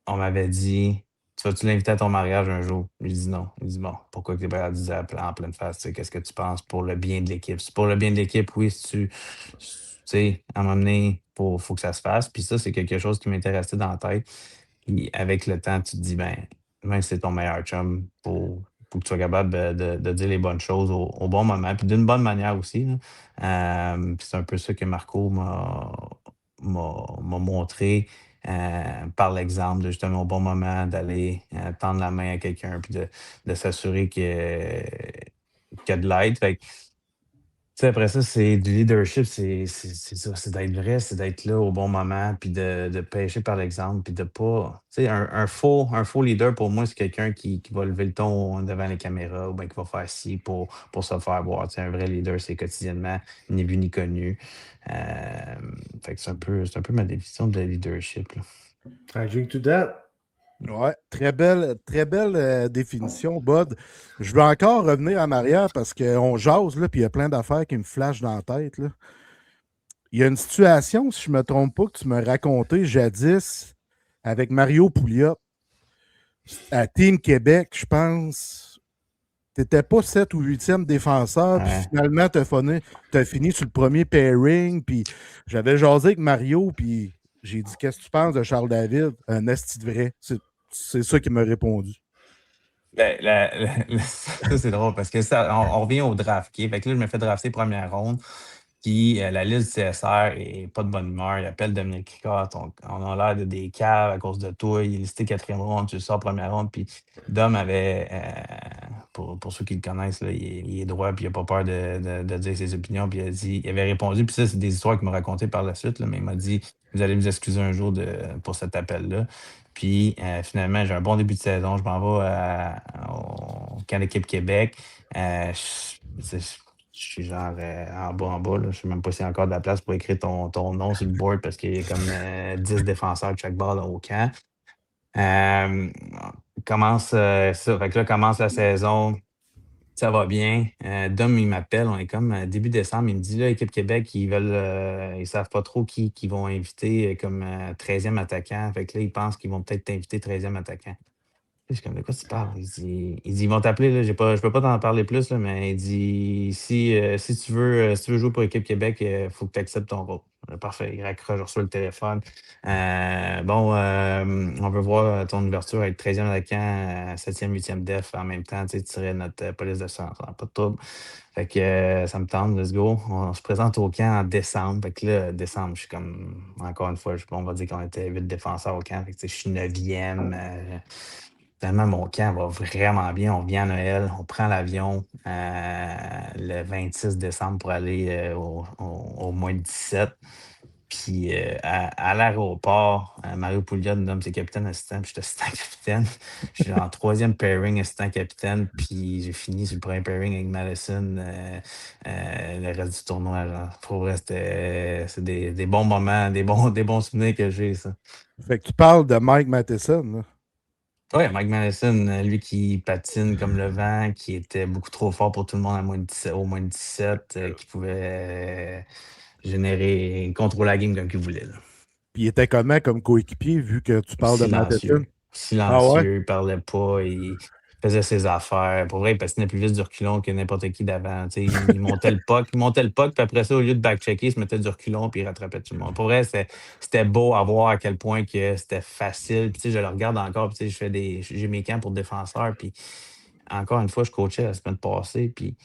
on m'avait dit, tu vas-tu l'inviter à ton mariage un jour? J'ai dit non. Il dit bon, pourquoi que t'es pas dit en pleine face? Tu sais, qu'est-ce que tu penses pour le bien de l'équipe? C'est pour le bien de l'équipe, oui, si tu sais, à un moment donné, faut que ça se fasse. Puis ça, c'est quelque chose qui m'était resté dans la tête. Puis avec le temps, tu te dis, ben, même si c'est ton meilleur chum, faut que tu sois capable de dire les bonnes choses au bon moment, puis d'une bonne manière aussi, là. Puis c'est un peu ça que Marco m'a montré par l'exemple, de justement au bon moment, d'aller tendre la main à quelqu'un, puis de s'assurer qu'il y a de l'aide. Fait que, tu sais, après ça, c'est du leadership, c'est ça, c'est d'être vrai, c'est d'être là au bon moment, puis de pêcher par l'exemple, puis de pas. Tu sais, un faux leader, pour moi, c'est quelqu'un qui va lever le ton devant les caméras, ou bien qui va faire ci pour se faire voir. Tu sais, un vrai leader, c'est quotidiennement, ni vu ni connu. Fait que c'est un peu ma définition de leadership, là. I drink to that. Ouais, très belle définition, Bud. Je veux encore revenir en arrière parce qu'on jase, là, puis il y a plein d'affaires qui me flashent dans la tête, là. Il y a une situation, si je ne me trompe pas, que tu m'as raconté jadis avec Mario Pouliot à Team Québec, je pense. Tu n'étais pas 7 ou 8e défenseur, puis Ouais. finalement, tu as fini sur le premier pairing, puis j'avais jasé avec Mario, puis j'ai dit, qu'est-ce que tu penses de Charles David? Un esti de vrai. C'est ça qu'il m'a répondu. Ben, ça, c'est drôle parce que ça, on revient au draft. OK? Fait que là, je me fais drafter première ronde. Puis la liste du CSR est pas de bonne humeur. Il appelle Dominique Ricard. On a l'air de des caves à cause de toi. Il est listé quatrième ronde, tu le sors première ronde. Puis Dom avait, pour ceux qui le connaissent, là, il est droit, puis il n'a pas peur de dire ses opinions. Puis il avait répondu. Puis ça, c'est des histoires qu'il m'a racontées par la suite. Là, mais il m'a dit, vous allez vous excuser un jour pour cet appel-là. Puis finalement, j'ai un bon début de saison. Je m'en vais au camp d'équipe Québec. Je suis genre en bas. Là. Je ne sais même pas s'il y a encore de la place pour écrire ton nom sur le board parce qu'il y a comme 10 défenseurs de chaque bord là, au camp. Commence ça. Fait que là, commence la saison. Ça va bien. Dom, il m'appelle. On est comme début décembre. Il me dit là, Équipe Québec, ils savent pas trop qui vont inviter comme 13e attaquant. Fait que là, ils pensent qu'ils vont peut-être t'inviter 13e attaquant. Je suis comme, de quoi tu parles? Il dit, ils vont t'appeler, là, je peux pas t'en parler plus, là, mais il dit, si tu veux jouer pour l'équipe Québec, il faut que tu acceptes ton rôle. Parfait, il raccroche, je reçois le téléphone. On veut voir ton ouverture être 13e attaquant, 7e, 8e def en même temps, tu serais notre police de sang, pas de trouble. Fait que ça me tente, let's go. On se présente au camp en décembre. Fait que là, décembre, je suis comme, encore une fois, on va dire qu'on était 8 défenseurs au camp. Fait que je suis 9e. Finalement, mon camp va vraiment bien. On vient à Noël, on prend l'avion le 26 décembre pour aller au moins 17. Puis à l'aéroport, Mario Pouliot me nomme ses capitaine assistant, puis je suis assistant capitaine. Je suis en 3e pairing assistant capitaine, puis j'ai fini sur le premier pairing avec Madison le reste du tournoi. Genre. Pour vrai, c'est des bons moments, des bons souvenirs que j'ai, ça. Fait que tu parles de Mike Matheson, là. Oui, Mike Madison, lui qui patine comme le vent, qui était beaucoup trop fort pour tout le monde au moins 17, qui pouvait contrôler la game comme il voulait. Là. Puis il était comment comme coéquipier, vu que tu parles de Matheson? Silencieux. Ah ouais? Silencieux, il parlait pas, il faisait ses affaires. Pour vrai, il patinait plus vite du reculon que n'importe qui d'avant. Tu sais, il montait le puck, puis après ça, au lieu de back-checker, il se mettait du reculon, puis il rattrapait tout le monde. Pour vrai, c'était beau à voir à quel point que c'était facile. Puis, tu sais, je le regarde encore, puis tu sais, j'ai mes camps pour défenseurs, puis encore une fois, je coachais la semaine passée, puis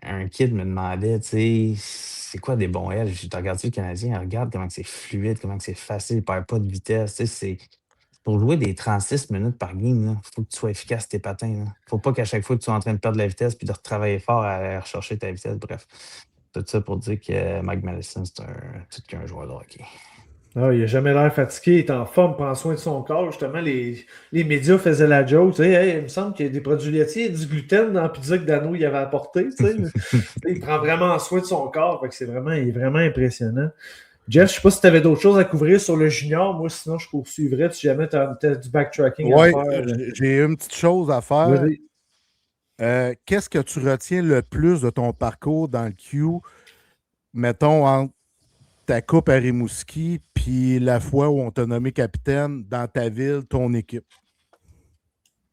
un kid me demandait, tu sais, c'est quoi des bons ailes? Je te regarde-tu le Canadien? Regarde comment que c'est fluide, comment que c'est facile, il perd pas de vitesse. Tu sais, pour jouer des 36 minutes par game, il faut que tu sois efficace tes patins. Il ne faut pas qu'à chaque fois que tu sois en train de perdre de la vitesse puis de retravailler fort à aller rechercher ta vitesse. Bref, tout ça pour dire que Mike Madison, c'est tout qu'un joueur de hockey. Ah, il n'a jamais l'air fatigué, il est en forme, prend soin de son corps. Justement, les médias faisaient la joke. Tu sais, hey, il me semble qu'il y a des produits laitiers, du gluten dans la pizza que Dano il avait apporté. Tu sais. Il prend vraiment soin de son corps. Fait que il est vraiment impressionnant. Jeff, je ne sais pas si tu avais d'autres choses à couvrir sur le junior. Moi, sinon, je poursuivrais si jamais tu as du backtracking à Oui, faire. j'ai une petite chose à faire. Vas-y. Qu'est-ce que tu retiens le plus de ton parcours dans le Q, mettons, entre ta coupe à Rimouski puis la fois où on t'a nommé capitaine dans ta ville, ton équipe?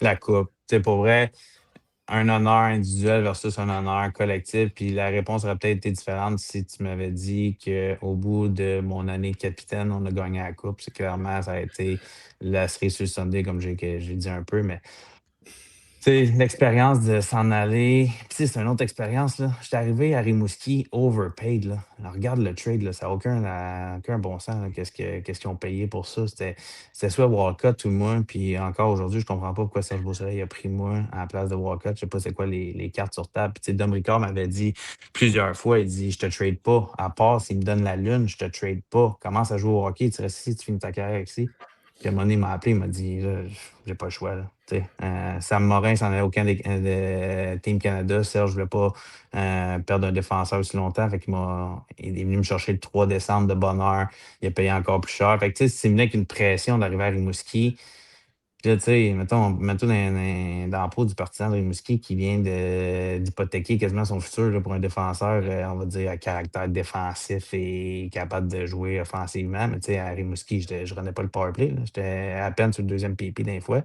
La coupe. Tu sais, pour vrai, un honneur individuel versus un honneur collectif. Puis la réponse aurait peut-être été différente si tu m'avais dit qu'au bout de mon année de capitaine, on a gagné la coupe. C'est clairement, ça a été la cerise sur le Sunday, comme j'ai dit un peu, mais tu sais, l'expérience de s'en aller. Puis, tu sais, c'est une autre expérience, là. J'étais arrivé à Rimouski overpaid, là. Alors, regarde le trade, là. Ça n'a aucun bon sens, là. Qu'est-ce qu'ils ont payé pour ça? C'était soit Walcott ou moi. Puis encore aujourd'hui, je comprends pas pourquoi Serge Beausoleil a pris moi à la place de Walcott. Je sais pas c'est quoi les cartes sur table. Puis, tu sais, Dom Ricard m'avait dit plusieurs fois, il dit, je te trade pas. À part s'il me donne la lune, je te trade pas. Commence à jouer au hockey, tu restes ici, tu finis ta carrière ici. Puis à un moment donné, il m'a appelé, il m'a dit, là, j'ai pas le choix, là. Sam Morin, ça n'en avait aucun de Team Canada. Serge ne voulait pas perdre un défenseur aussi longtemps. Fait il est venu me chercher le 3 décembre de bonne heure. Il a payé encore plus cher. Fait que, tu sais, c'est venu avec une pression d'arriver à Rimouski. Puis là, tu sais, mettons dans la peau du partisan de Rimouski qui vient d'hypothéquer quasiment son futur là, pour un défenseur, on va dire, à caractère défensif et capable de jouer offensivement. Mais tu sais, à Rimouski, je ne renais pas le powerplay. J'étais à peine sur le deuxième PP d'un fois.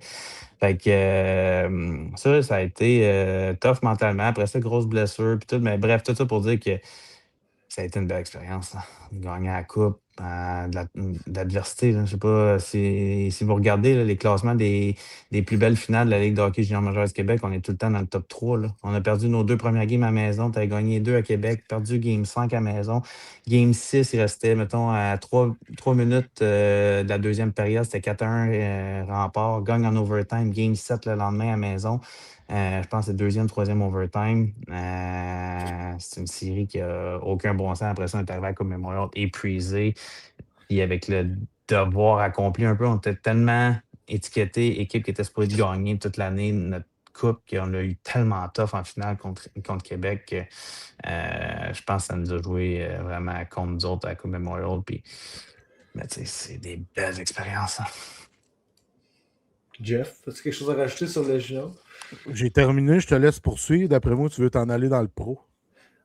Fait que ça a été tough mentalement. Après ça, grosse blessure, puis tout. Mais bref, tout ça pour dire que ça a été une belle expérience, là. Gagner la coupe, de l'adversité. Je ne sais pas si vous regardez là, les classements des plus belles finales de la Ligue de hockey junior majeure du Québec, on est tout le temps dans le top 3. Là. On a perdu nos 2 premières games à la maison. Tu as gagné 2 à Québec, perdu Game 5 à la maison. Game 6, il restait, mettons, à 3 minutes de la deuxième période. C'était 4-1 rempart. Gagne en overtime. Game 7 le lendemain à la maison. Je pense que c'est le deuxième, troisième overtime. C'est une série qui n'a aucun bon sens. Après ça, on est arrivé à Coupe Memorial épuisé. Puis avec le devoir accompli un peu, on était tellement étiqueté, équipe qui était supposée de gagner toute l'année notre coupe, qu'on a eu tellement tough en finale contre Québec que je pense que ça nous a joué vraiment contre nous autres à la Coupe Memorial. Puis, mais tu sais, c'est des belles expériences. Hein. Jeff, as-tu quelque chose à rajouter sur le junior? J'ai terminé, je te laisse poursuivre. D'après moi, tu veux t'en aller dans le pro.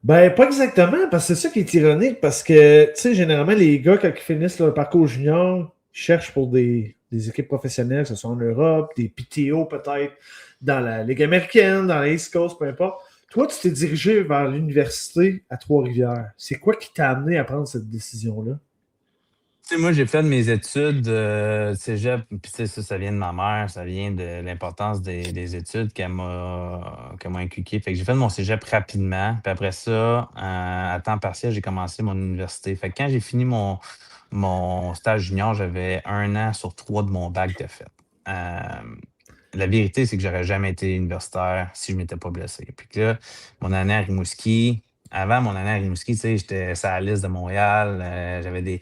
Ben, pas exactement, parce que c'est ça qui est ironique, parce que, tu sais, généralement, les gars, quand ils finissent leur parcours junior, ils cherchent pour des équipes professionnelles, que ce soit en Europe, des PTO peut-être, dans la Ligue américaine, dans la East Coast, peu importe. Toi, tu t'es dirigé vers l'université à Trois-Rivières. C'est quoi qui t'a amené à prendre cette décision-là? Tu sais, moi, j'ai fait mes études cégep, puis tu sais, ça vient de ma mère, ça vient de l'importance des études qu'elle m'a inculqué. Fait que j'ai fait mon cégep rapidement, puis après ça, à temps partiel, j'ai commencé mon université. Fait que quand j'ai fini mon stage junior, j'avais 1 an sur 3 de mon bac de fait. La vérité, c'est que j'aurais jamais été universitaire si je ne m'étais pas blessé. Puis que là, mon année à Rimouski, avant mon année à Rimouski, tu sais, j'étais sur la liste de Montréal, j'avais des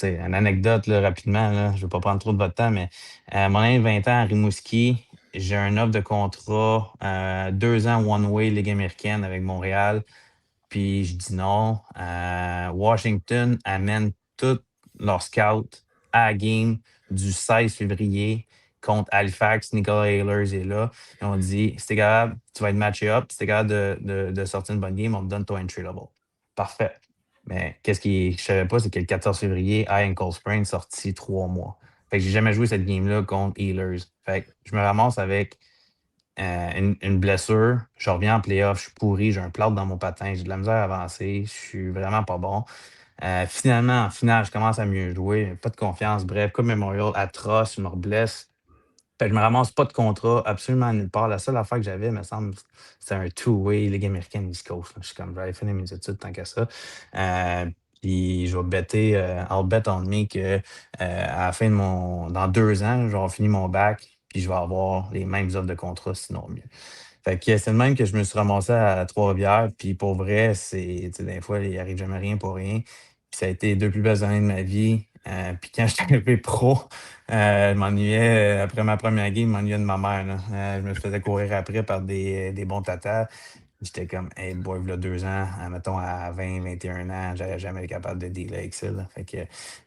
une anecdote là, rapidement, là, je ne vais pas prendre trop de votre temps, mais mon année de 20 ans à Rimouski, j'ai un offre de contrat 2 ans one-way Ligue américaine avec Montréal. Puis je dis non. Washington amène tous leurs scouts à la game du 16 février contre Halifax. Nicolas Ehlers est là. Et on dit, si t'es capable, tu vas être matché up. Si t'es capable de sortir une bonne game, on te donne ton entry level. Parfait. Mais qu'est-ce que je ne savais pas, c'est que le 14 février, high ankle sprain sorti 3 mois. Fait que j'ai jamais joué cette game-là contre Healers. Fait que je me ramasse avec une blessure. Je reviens en playoff, je suis pourri, j'ai un plâtre dans mon patin, j'ai de la misère à avancer, je suis vraiment pas bon. Finalement, en finale, je commence à mieux jouer, pas de confiance. Bref, comme Memorial, atroce, je me reblesse. Fait que je me ramasse pas de contrat absolument nulle part. La seule affaire que j'avais, me semble, c'était un two-way Ligue américaine East Coast. Là. Je suis comme, j'allais finir mes études tant qu'à ça. Euh, Puis je vais better, I'll bet on me que à la fin de dans 2 ans, je vais finir mon bac, puis je vais avoir les mêmes offres de contrat, sinon mieux. Fait que c'est de même que je me suis ramassé à Trois-Rivières. Puis pour vrai, tu sais, des fois, il arrive jamais rien pour rien. Puis ça a été les 2 plus belles années de ma vie. Puis quand je suis arrivé pro, je m'ennuyais, après ma première game, je m'ennuyais de ma mère. Là. Je me faisais courir après par des bons tatas. J'étais comme, hey boy, là 2 ans, mettons à 20, 21 ans, j'aurais jamais été capable de dealer avec ça. Là. Fait que,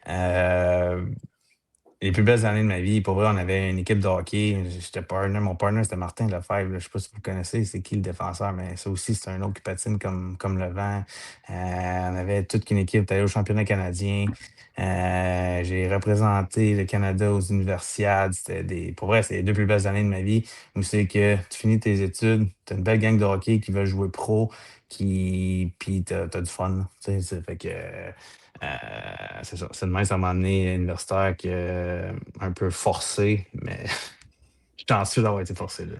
euh, les plus belles années de ma vie, pour vrai, on avait une équipe de hockey. J'étais partner. Mon partner, c'était Martin Lefebvre. Là. Je sais pas si vous connaissez, c'est qui le défenseur, mais ça aussi, c'est un autre qui patine comme le vent. On avait toute une équipe. T'allais au championnat canadien. J'ai représenté le Canada aux universiades. Pour vrai, c'est les 2 plus belles années de ma vie où c'est que tu finis tes études, tu as une belle gang de hockey qui veut jouer pro, puis tu as, du fun. Là. Fait que. C'est ça. C'est de même, ça m'a amené universitaire que, un peu forcé, mais je suis chanceux d'avoir été forcé là.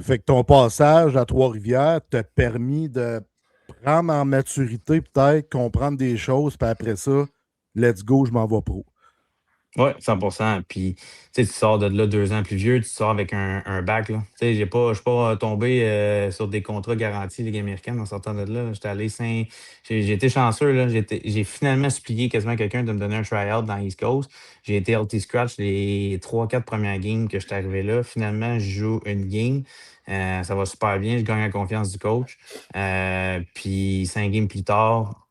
Fait que ton passage à Trois-Rivières t'a permis de prendre en maturité, peut-être, comprendre des choses, puis après ça, let's go, je m'en vais pro. Oui, 100%. Puis, tu sais, tu sors de là 2 ans plus vieux, tu sors avec un bac, là. Tu sais, je suis pas tombé sur des contrats garantis Ligue américaine en sortant de là. J'étais allé j'ai été chanceux, là. J'ai finalement supplié quasiment quelqu'un de me donner un try-out dans East Coast. J'ai été healthy scratch les 3-4 premières games que j'étais arrivé là. Finalement, je joue une game. Ça va super bien. Je gagne la confiance du coach. Puis, 5 games plus tard,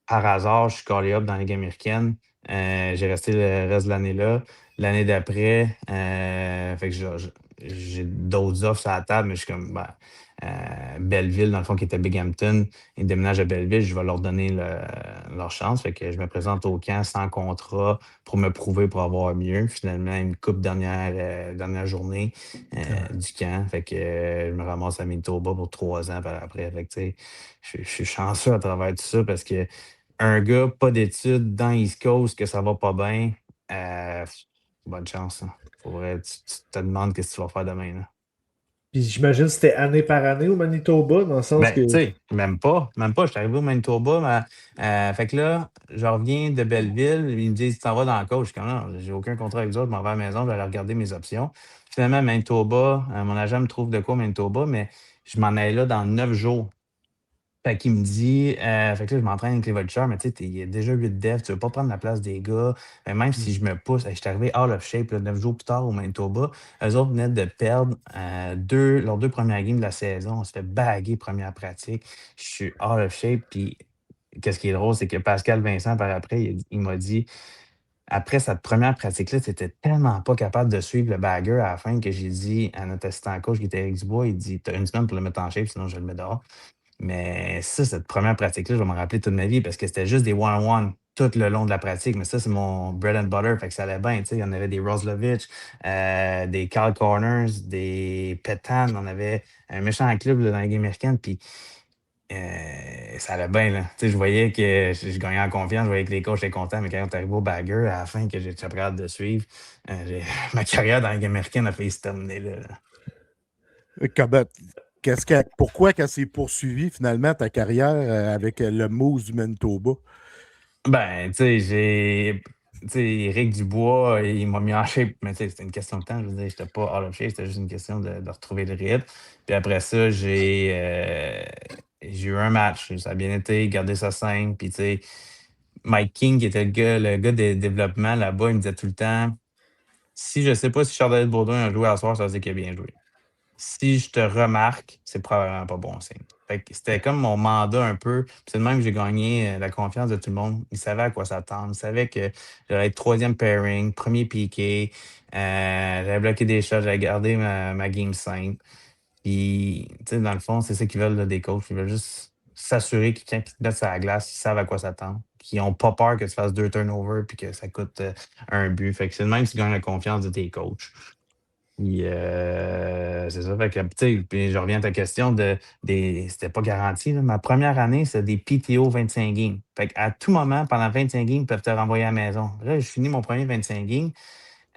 par hasard, je suis callé up dans la Ligue américaine. J'ai resté le reste de l'année là. L'année d'après, fait que j'ai d'autres offres sur la table, mais je suis comme Belleville, dans le fond, qui était Binghamton. Ils déménagent à Belleville, je vais leur donner leur chance. Fait que je me présente au camp sans contrat pour me prouver pour avoir mieux. Finalement, une coupe dernière journée du camp. Fait que je me ramasse à Manitoba pour 3 ans par après. Fait que, tu sais, je suis chanceux à travers tout ça parce que un gars, pas d'études dans East Coast, que ça va pas bien, euh, bonne chance. Hein. Faudrait, tu te demandes qu'est-ce que tu vas faire demain. Là. Puis j'imagine que c'était année par année au Manitoba, dans le sens Ben, que. tu sais, même pas. Je suis arrivé au Manitoba. Fait que là, je reviens de Belleville. Ils me disent, tu t'en vas dans le coach. Je suis comme, non, j'ai aucun contrat avec eux autres. Je m'en vais à la maison. Je vais aller regarder mes options. Finalement, Manitoba, mon agent me trouve de quoi au Manitoba, mais je m'en allais là dans 9 jours. Fait qu'il me dit, fait que là, je m'entraîne avec les Vultures, mais tu sais, il y a déjà 8 devs, tu veux pas prendre la place des gars. Même si je me pousse, je suis arrivé out of shape, là, 9 jours plus tard au Manitoba. Eux autres venaient de perdre leurs 2 premières games de la saison. On se fait baguer première pratique. Je suis out of shape. Puis, qu'est-ce qui est drôle, c'est que Pascal Vincent, par après, il m'a dit, après cette première pratique-là, tu étais tellement pas capable de suivre le bagger à la fin que j'ai dit à notre assistant coach qui était Eric Dubois, il dit, t'as une semaine pour le mettre en shape, sinon je le mets dehors. Mais ça, cette première pratique-là, je vais me rappeler toute ma vie parce que c'était juste des one-on-one tout le long de la pratique. Mais ça, c'est mon bread and butter. Fait que ça allait bien. Tu sais, il y en avait des Roslovich, des Cal Corners, des Petan. On avait un méchant club là, dans la game américaine. Puis ça allait bien. Là. Tu sais, je voyais que je gagnais en confiance. Je voyais que les coachs étaient contents. Mais quand on est arrivé au bagger, à la fin, que j'étais prêt de suivre, ma carrière dans la game américaine a failli se terminer là. Comment, pourquoi qu'elle s'est poursuivie finalement ta carrière avec le Moose du Manitoba? Ben, tu sais, Éric Dubois, il m'a mis en shape, mais tu sais, c'était une question de temps. Je veux dire, j'étais pas out of shape, c'était juste une question de retrouver le rythme. Puis après ça, j'ai eu un match. Ça a bien été, gardé ça simple. Puis tu sais, Mike King, qui était le gars de développement là-bas, il me disait tout le temps, si je sais pas si Charles Baudouin a joué à soir, ça veut dire qu'il a bien joué. Si je te remarque, c'est probablement pas bon signe. Fait que c'était comme mon mandat un peu. C'est de même que j'ai gagné la confiance de tout le monde. Ils savaient à quoi s'attendre. Ils savaient que j'allais être 3e pairing, premier piqué. J'avais bloqué des shots, j'avais gardé ma game simple. Puis, tu sais, dans le fond, c'est ça qu'ils veulent là, des coachs. Ils veulent juste s'assurer que quand ils te mettent sur la glace, ils savent à quoi s'attendre. qui n'ont pas peur que tu fasses 2 turnovers puis que ça coûte un but. Fait que c'est le même que tu gagnes la confiance de tes coachs. Puis, c'est ça. Fait que, tu sais, puis je reviens à ta question c'était pas garanti. Là. Ma première année, c'était des PTO 25 games. Fait qu'à tout moment, pendant 25 games, ils peuvent te renvoyer à la maison. Là, je finis mon premier 25 games.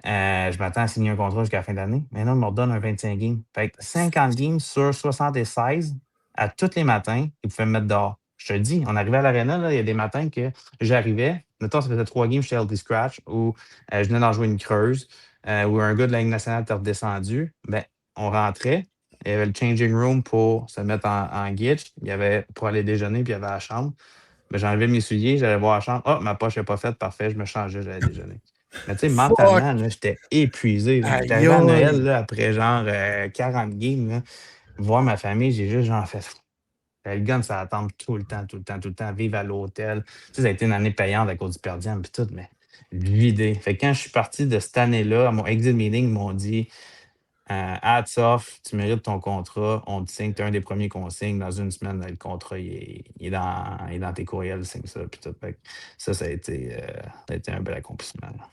Je m'attends à signer un contrat jusqu'à la fin d'année. Maintenant, on me redonne un 25 games. Fait que 50 games sur 76, à tous les matins, ils pouvaient me mettre dehors. Je te le dis, on arrivait à l'aréna, là, il y a des matins que j'arrivais, mettons, ça faisait 3 games, j'étais healthy scratch, ou je venais d'en jouer une creuse, ou un gars de la Ligue nationale était redescendu. Ben, on rentrait, il y avait le changing room pour se mettre en glitch, il y avait pour aller déjeuner, puis il y avait la chambre. Ben, j'enlevais mes souliers, j'allais voir la chambre. Ah, ma poche n'est pas faite, parfait, je me changeais, j'allais déjeuner. Mais tu sais, mentalement, là, j'étais épuisé. Là. J'étais arrivé à Noël, là, après genre 40 games, là, voir ma famille, j'ai juste genre fait. Le gun, ça attend tout le temps, vivre à l'hôtel. Tu sais, ça a été une année payante à cause du per diem et tout, mais vidé. Fait que quand je suis parti de cette année-là, à mon exit meeting, ils m'ont dit hats off, tu mérites ton contrat, on te signe, tu es un des premiers qu'on signe. Dans une semaine, le contrat, il est dans tes courriels, signe ça. Puis tout. Fait que ça a été un bel accomplissement. Là.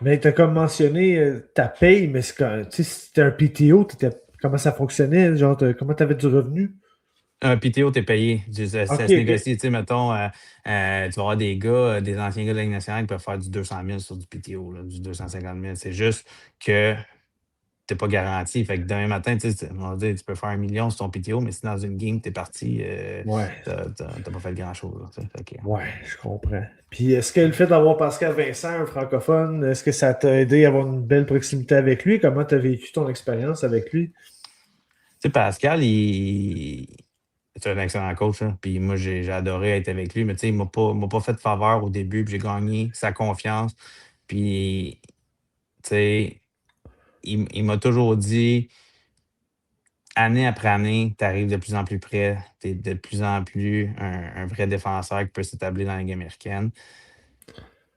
Mais tu as comme mentionné ta paye, mais c'est quand, si c'était un PTO, comment ça fonctionnait? Genre, comment tu avais du revenu? Un PTO, t'es payé. Ça se négocie. Tu sais, mettons, tu vas avoir des gars, des anciens gars de la Ligue nationale qui peuvent faire du 200 000 sur du PTO, là, du 250 000. C'est juste que t'es pas garanti. Fait que demain matin, tu sais, on va dire, tu peux faire 1 million sur ton PTO, mais si dans une game, t'es parti, t'as pas fait grand-chose. Ouais, je comprends. Puis est-ce que le fait d'avoir Pascal Vincent, un francophone, est-ce que ça t'a aidé à avoir une belle proximité avec lui? Comment tu as vécu ton expérience avec lui? Tu sais, Pascal, c'est un excellent coach. Hein? Puis moi, j'ai adoré être avec lui, mais tu sais, il m'a pas fait de faveur au début, puis j'ai gagné sa confiance. Puis, tu sais, il m'a toujours dit, année après année, tu arrives de plus en plus près, tu es de plus en plus un vrai défenseur qui peut s'établir dans la Ligue américaine.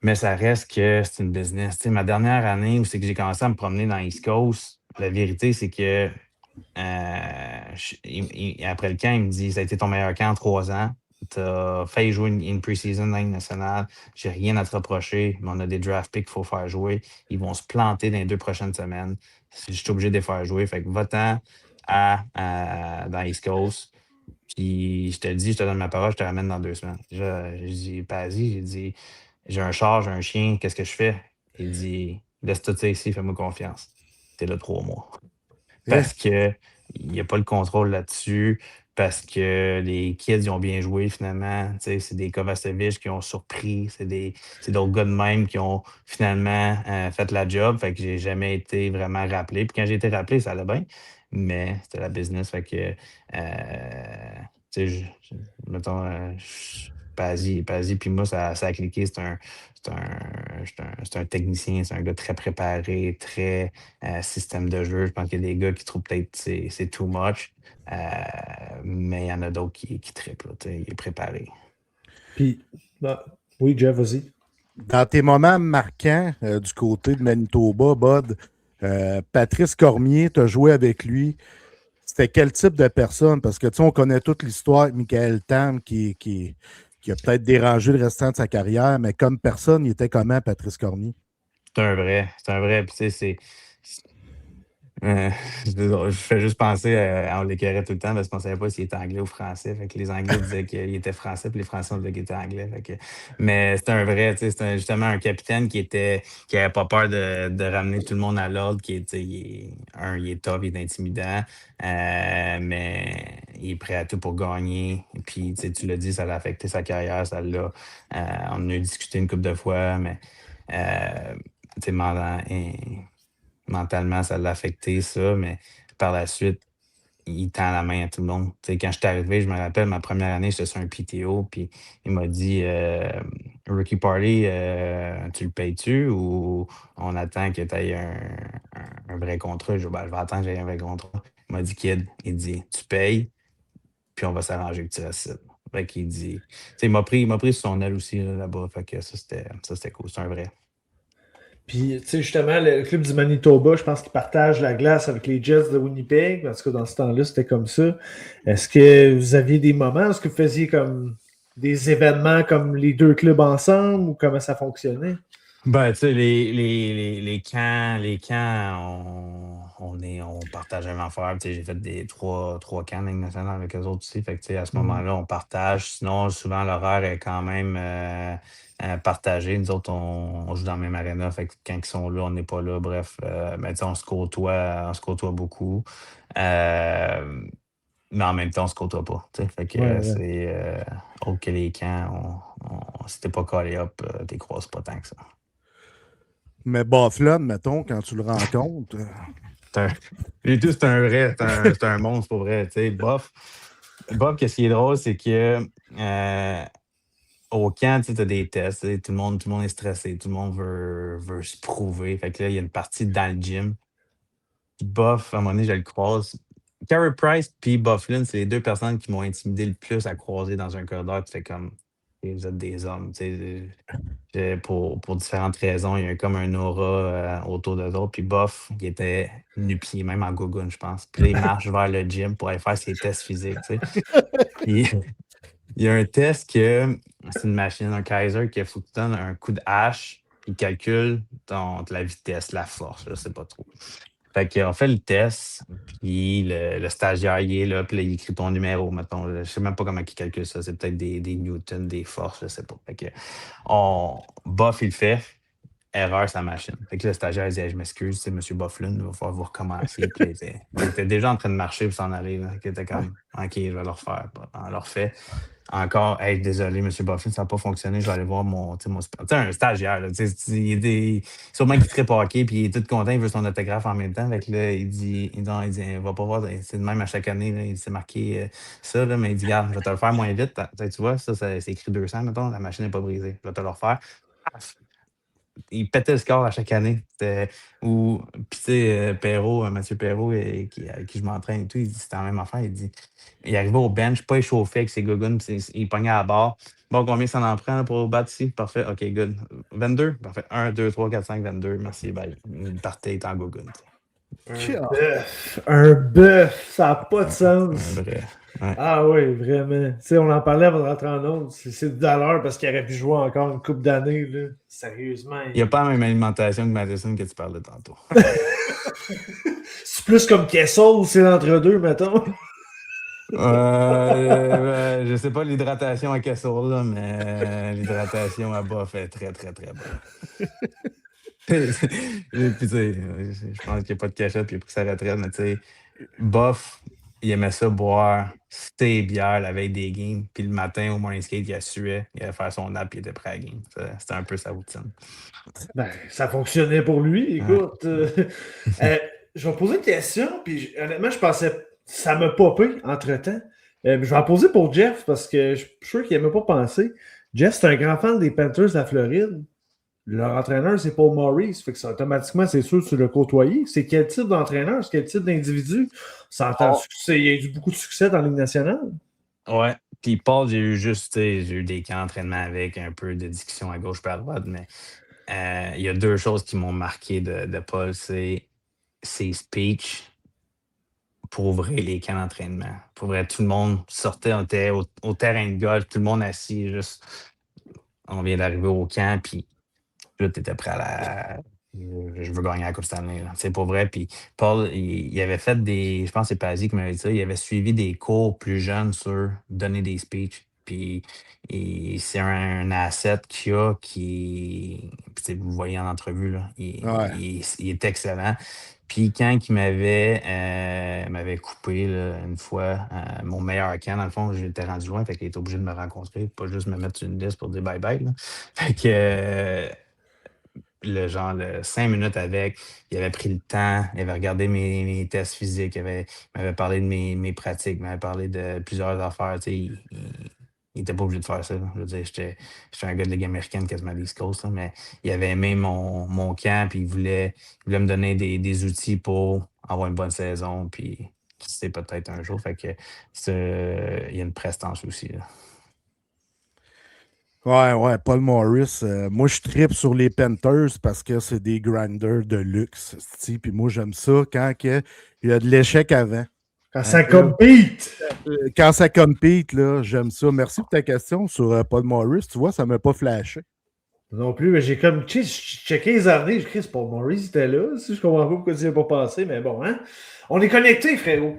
Mais ça reste que c'est une business. Tu sais, ma dernière année où c'est que j'ai commencé à me promener dans East Coast, la vérité, c'est que après le camp, il me dit ça a été ton meilleur camp en 3 ans. Tu as failli jouer une pre-season dans la Ligue nationale. J'ai rien à te reprocher, mais on a des draft picks qu'il faut faire jouer. Ils vont se planter dans les 2 prochaines semaines. Je suis obligé de les faire jouer. Fait que va-t'en dans East Coast. Puis je te dis, je te donne ma parole, je te ramène dans 2 semaines. J'ai dit, Pazzi, j'ai dit, j'ai un char, j'ai un chien, qu'est-ce que je fais? Il dit, laisse tout ça ici, fais-moi confiance. T'es là 3 mois. Parce qu'il n'y a pas le contrôle là-dessus, parce que les kids ils ont bien joué finalement. C'est des Kovacevic qui ont surpris, c'est d'autres gars de même qui ont finalement fait la job. Fait que j'ai jamais été vraiment rappelé. Puis quand j'ai été rappelé, ça allait bien, mais c'était la business. Fait que, mettons, Pazzi, puis moi, ça a cliqué. C'est un technicien, c'est un gars très préparé, très système de jeu. Je pense qu'il y a des gars qui trouvent peut-être que c'est too much, mais il y en a d'autres qui trippent. Il est préparé. Puis, oui, Jeff, vas-y. Dans tes moments marquants du côté de Manitoba, Bud, Patrice Cormier, tu as joué avec lui. C'était quel type de personne? Parce que tu sais, on connaît toute l'histoire avec Michael Tam qui a peut-être dérangé le restant de sa carrière, mais comme personne, il était comment, Patrice Cormier? C'est un vrai. Puis tu sais, je fais juste penser on l'écœurait tout le temps parce qu'on ne savait pas s'il était anglais ou français. Fait que les Anglais disaient qu'il était français, puis les Français disaient qu'il était anglais. Mais c'était un vrai, c'était justement un capitaine qui n'avait pas peur de ramener tout le monde à l'ordre, il est tough, il est intimidant, mais il est prêt à tout pour gagner. Puis tu l'as dit, ça a affecté sa carrière, ça l'a. On en a discuté une couple de fois, mais mentalement, ça l'a affecté, ça, mais par la suite, il tend la main à tout le monde. Quand je suis arrivé, je me rappelle, ma première année, j'étais sur un PTO, puis il m'a dit Ricky Parley, tu le payes-tu ou on attend que tu aies un vrai contrat? Je vais attendre que j'aie un vrai contrat. Il m'a dit, Kid, il dit, tu payes, puis on va s'arranger que tu restes. Fait qu'il dit, il m'a pris sur son aile aussi là-bas. Fait que ça, c'était cool. C'est un vrai. Puis, tu sais, justement, le club du Manitoba, je pense qu'il partage la glace avec les Jets de Winnipeg. En tout cas, dans ce temps-là, c'était comme ça. Est-ce que vous aviez des moments? Est-ce que vous faisiez comme des événements comme les deux clubs ensemble ou comment ça fonctionnait? Ben, tu sais, les camps, on partage la même affaire. Tu sais, j'ai fait trois camps de Ligue nationale avec eux autres aussi. Fait que, tu sais, à ce moment-là, on partage. Sinon, souvent, l'horaire est quand même partagé. Nous autres, on joue dans le même aréna. Fait que quand ils sont là, on n'est pas là. Bref, ben, tu sais, on se côtoie beaucoup. Mais en même temps, on se côtoie pas. Tu sais. Fait que Ouais, ouais. c'est autre que les camps, si t'es pas collé up, t'es croises pas tant que ça. Mais Bufflin, mettons, quand tu le rencontres. Lui, tout, c'est un monstre pour vrai. Tu sais, Buff, qu'est-ce qui est drôle, c'est que au camp, tu as des tests. Tu sais, tout le monde est stressé. Tout le monde veut se prouver. Fait que là, il y a une partie dans le gym. Puis Buff, à un moment donné, je le croise. Carey Price puis Bufflin, c'est les deux personnes qui m'ont intimidé le plus à croiser dans un corridor. Tu fais comme, vous êtes des hommes. Tu sais, pour différentes raisons, il y a comme un aura autour d'eux autres. Puis Buff, il était nu-pied, même en gougoune, je pense. Puis là, il marche vers le gym pour aller faire ses tests physiques. Tu sais. Puis, il y a un test que c'est une machine, un Kaiser, qui faut que tu donnes un coup de hache, il calcule la vitesse, la force, je sais pas trop. Fait qu'on fait le test, puis le stagiaire, il est là, puis là, il écrit ton numéro, mettons. Je sais même pas comment il calcule ça. C'est peut-être des newtons, des forces, je sais pas. Fait que Buff, il le fait. Erreur sa machine. Fait que le stagiaire, il dit, je m'excuse, c'est M. Bufflin, il va falloir vous recommencer. Puis il était déjà en train de marcher pour s'en aller. Là. Il était comme, OK, je vais le refaire. On le refait. Encore, hey, désolé, M. Bufflin, ça n'a pas fonctionné. Je vais aller voir mon un stagiaire. Là, sûrement qu'il serait hockey, puis il est tout content, il veut son autographe en même temps. Fait que là, il dit, on va pas voir, c'est de même à chaque année. Là, il s'est marqué ça, là, mais il dit, regarde, je vais te le faire moins vite. Tu vois, ça c'est écrit 200, mettons, la machine n'est pas brisée. Je vais te le refaire. Paf! Il pétait le score à chaque année. Puis, tu sais, Perrault, Mathieu Perrault, avec qui je m'entraîne et tout, il dit c'était la même affaire. Il dit il arrivait au bench, pas échauffé avec ses gougounes, il pognait à la barre. Bon, combien ça en prend pour battre ici? Parfait, OK, good. 22? Parfait. 1, 2, 3, 4, 5, 22. Merci, bye. Il partait, il était en gougoune. Un bœuf, ça n'a pas de sens. Un vrai. Ouais. Ah oui, vraiment. Tu sais, on en parlait avant de rentrer en ondes. C'est de valeur parce qu'il aurait pu jouer encore une couple d'années. Là. Sérieusement. Il n'y a pas la même alimentation que Matheson que tu parlais tantôt. C'est plus comme Kessel ou c'est l'entre-deux, mettons. Je sais pas l'hydratation à Kessel, là, mais l'hydratation à Buff est très, très, très bonne. Puis, tu sais, je pense qu'il n'y a pas de cachette, puis il a pris sa retraite, mais tu sais, Buff, il aimait ça boire ses bières la veille des games, puis le matin, au morning skate, il suait, il allait faire son nap, puis il était prêt à la game. C'était un peu sa routine. Ben, ça fonctionnait pour lui, écoute. Je vais poser une question, puis honnêtement, je pensais ça m'a popé entre-temps. Je vais en poser pour Jeff, parce que je suis sûr qu'il n'aimait pas penser. Jeff, c'est un grand fan des Panthers de la Floride. Leur entraîneur, c'est Paul Maurice. Fait que ça, automatiquement, c'est sûr que tu l'as côtoyé. C'est quel type d'entraîneur? C'est quel type d'individu? Ça entend il y a eu beaucoup de succès dans la Ligue nationale. Ouais. Puis Paul, j'ai eu des camps d'entraînement avec, un peu de discussion à gauche et à droite, mais il y a deux choses qui m'ont marqué de Paul, c'est ses speeches pour ouvrir les camps d'entraînement. Pour vrai, tout le monde sortait, on était au terrain de golf, tout le monde assis, juste on vient d'arriver au camp, puis là, tu étais prêt je veux gagner la Coupe Stanley. C'est pour vrai. Puis Paul, il avait fait je pense que c'est Pazzi qui m'avait dit ça, il avait suivi des cours plus jeunes sur donner des speeches. Puis c'est un asset qu'il a qui, vous voyez en entrevue, là, il est excellent. Puis quand il m'avait coupé là, une fois mon meilleur camp, dans le fond, j'étais rendu loin, fait qu'il était obligé de me rencontrer, pas juste me mettre sur une liste pour dire bye-bye. Là. Fait que le 5 minutes avec, il avait pris le temps, il avait regardé mes tests physiques, il m'avait parlé de mes pratiques, il m'avait parlé de plusieurs affaires. Il n'était pas obligé de faire ça. Là. Je veux dire, j'étais un gars de Ligue américaine quasiment à l'East Coast, là, mais il avait aimé mon camp, puis il voulait me donner des outils pour avoir une bonne saison, puis c'est peut-être un jour. Fait que il y a une prestance aussi. Là. Ouais, Paul Maurice. Moi, je trippe sur les Panthers parce que c'est des grinders de luxe. Puis moi, j'aime ça quand il y a de l'échec avant. Quand ça compete! Quand ça compete, là, j'aime ça. Merci pour ta question sur Paul Morris. Tu vois, ça ne m'a pas flashé. Non plus, mais j'ai comme, tu sais, je checké les années, je crie, c'est pas Maurice, c'était là. Si je comprends pas pourquoi tu n'y as pas pensé, mais bon, hein. On est connectés, frérot.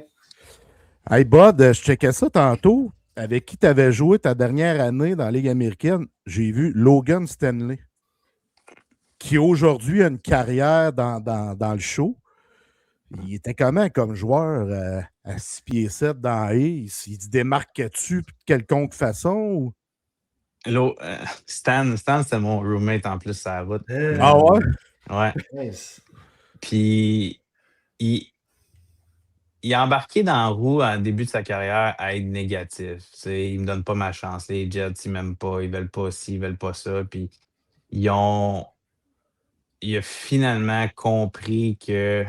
Hey, Bud, je checkais ça tantôt. Avec qui tu avais joué ta dernière année dans la Ligue américaine? J'ai vu Logan Stanley, qui aujourd'hui a une carrière dans le show. Il était comment comme joueur à 6 pieds 7 dans Ace? Il se démarquait-tu de quelconque façon? Ou... Stan, c'était mon roommate en plus sur la route. Ah ouais? Ouais. Nice. Puis, il est embarqué dans la roue en début de sa carrière à être négatif. Tu sais, il me donne pas ma chance. Les Jets, ils m'aiment pas, ils veulent pas ci, ils veulent pas ça. Puis, il a finalement compris que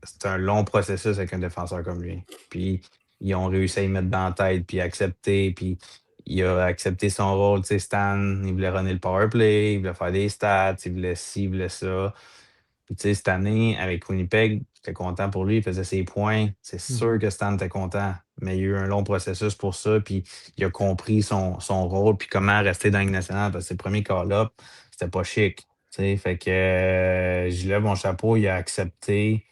c'est un long processus avec un défenseur comme lui. Puis, ils ont réussi à y mettre dans la tête, puis accepter, puis il a accepté son rôle. Tu sais, Stan, il voulait runner le power play, il voulait faire des stats, il voulait ci, il voulait ça. Puis, tu sais, cette année, avec Winnipeg, j'étais content pour lui, il faisait ses points. C'est sûr que Stan était content, mais il y a eu un long processus pour ça, puis il a compris son rôle, puis comment rester dans la Ligue nationale, parce que ses premiers call-up, c'était pas chic. Tu sais, fait que je lève mon chapeau, il a accepté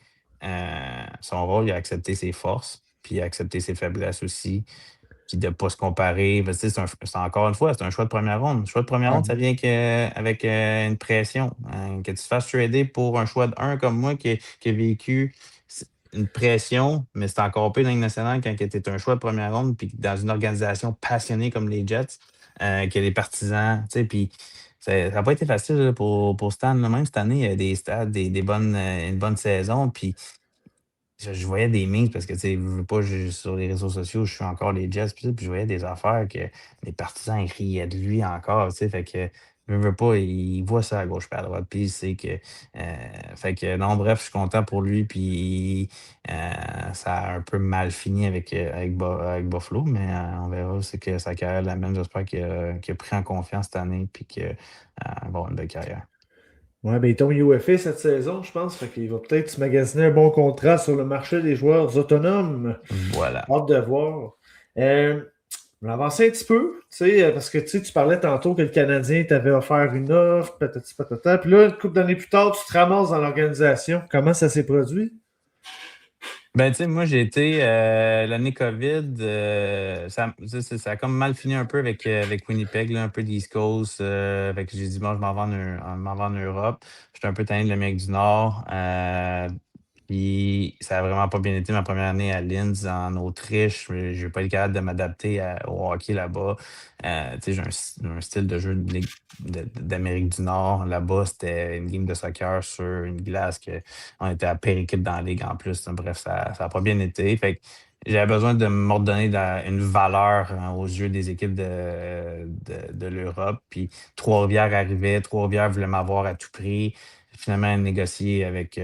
son rôle, il a accepté ses forces, puis il a accepté ses faiblesses aussi, puis de ne pas se comparer. Parce que, tu sais, c'est encore une fois, c'est un choix de première ronde. Le choix de première ronde, ça vient avec une pression. Que tu te fasses trader pour un choix de 1 comme moi qui a vécu une pression, mais c'est encore pire dans la Ligue nationale quand tu es un choix de première ronde, puis dans une organisation passionnée comme les Jets, que les partisans, tu sais, puis ça n'a pas été facile là, pour Stan. Là. Même cette année, il y a des stats, une bonne saison. Puis je voyais des memes parce que, tu sais, je veux pas, sur les réseaux sociaux, je suis encore les Jets. Puis je voyais des affaires que les partisans ils riaient de lui encore. Tu sais, fait que, je veux pas, il voit ça à gauche et à droite. Puis il sait que. Fait que, non, bref, je suis content pour lui. Puis ça a un peu mal fini avec Buffalo, mais on verra. C'est que sa carrière la même. J'espère qu'il a pris en confiance cette année. Puis qu'il va avoir une belle carrière. Ouais, ben il tombe UFA cette saison, je pense. Fait qu'il va peut-être se magasiner un bon contrat sur le marché des joueurs autonomes. Voilà. Hâte de voir. On va avancer un petit peu, tu sais, parce que tu parlais tantôt que le Canadien t'avait offert une offre, patati patata. Puis là, une couple d'années plus tard, tu te ramasses dans l'organisation. Comment ça s'est produit? Ben, tu sais, moi, j'ai été l'année COVID, ça a comme mal fini un peu avec Winnipeg, là, un peu d'East Coast. Fait que j'ai dit, bon, je m'en vais en Europe. J'étais un peu tanné de l'Amérique du Nord. Puis ça a vraiment pas bien été ma première année à Linz, en Autriche. Je n'ai pas été capable de m'adapter au hockey là-bas. Tu sais, j'ai un style de jeu d'Amérique du Nord. Là-bas, c'était une game de soccer sur une glace on était à paire équipe dans la ligue en plus. Bref, ça n'a pas bien été. Fait que j'avais besoin de m'ordonner une valeur aux yeux des équipes de l'Europe. Puis Trois-Rivières arrivait. Trois-Rivières voulait m'avoir à tout prix. Finalement, négocié avec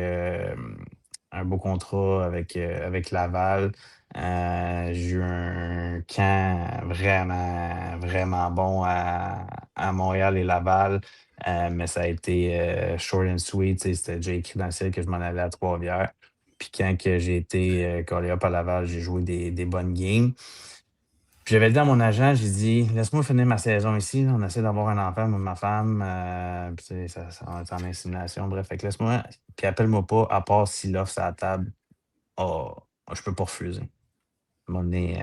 un beau contrat avec Laval. J'ai eu un camp vraiment, vraiment bon à Montréal et Laval. Mais ça a été short and sweet. C'était déjà écrit dans le ciel que je m'en allais à Trois-Rivières. Puis quand que j'ai été callé up à Laval, j'ai joué des bonnes games. Puis j'avais dit à mon agent, j'ai dit, laisse-moi finir ma saison ici. On essaie d'avoir un enfant, moi, ma femme. Puis ça va être en insémination. Bref, fait que laisse-moi. Puis appelle-moi pas, à part si l'offre sur la table. Oh, je peux pas refuser. À un moment donné,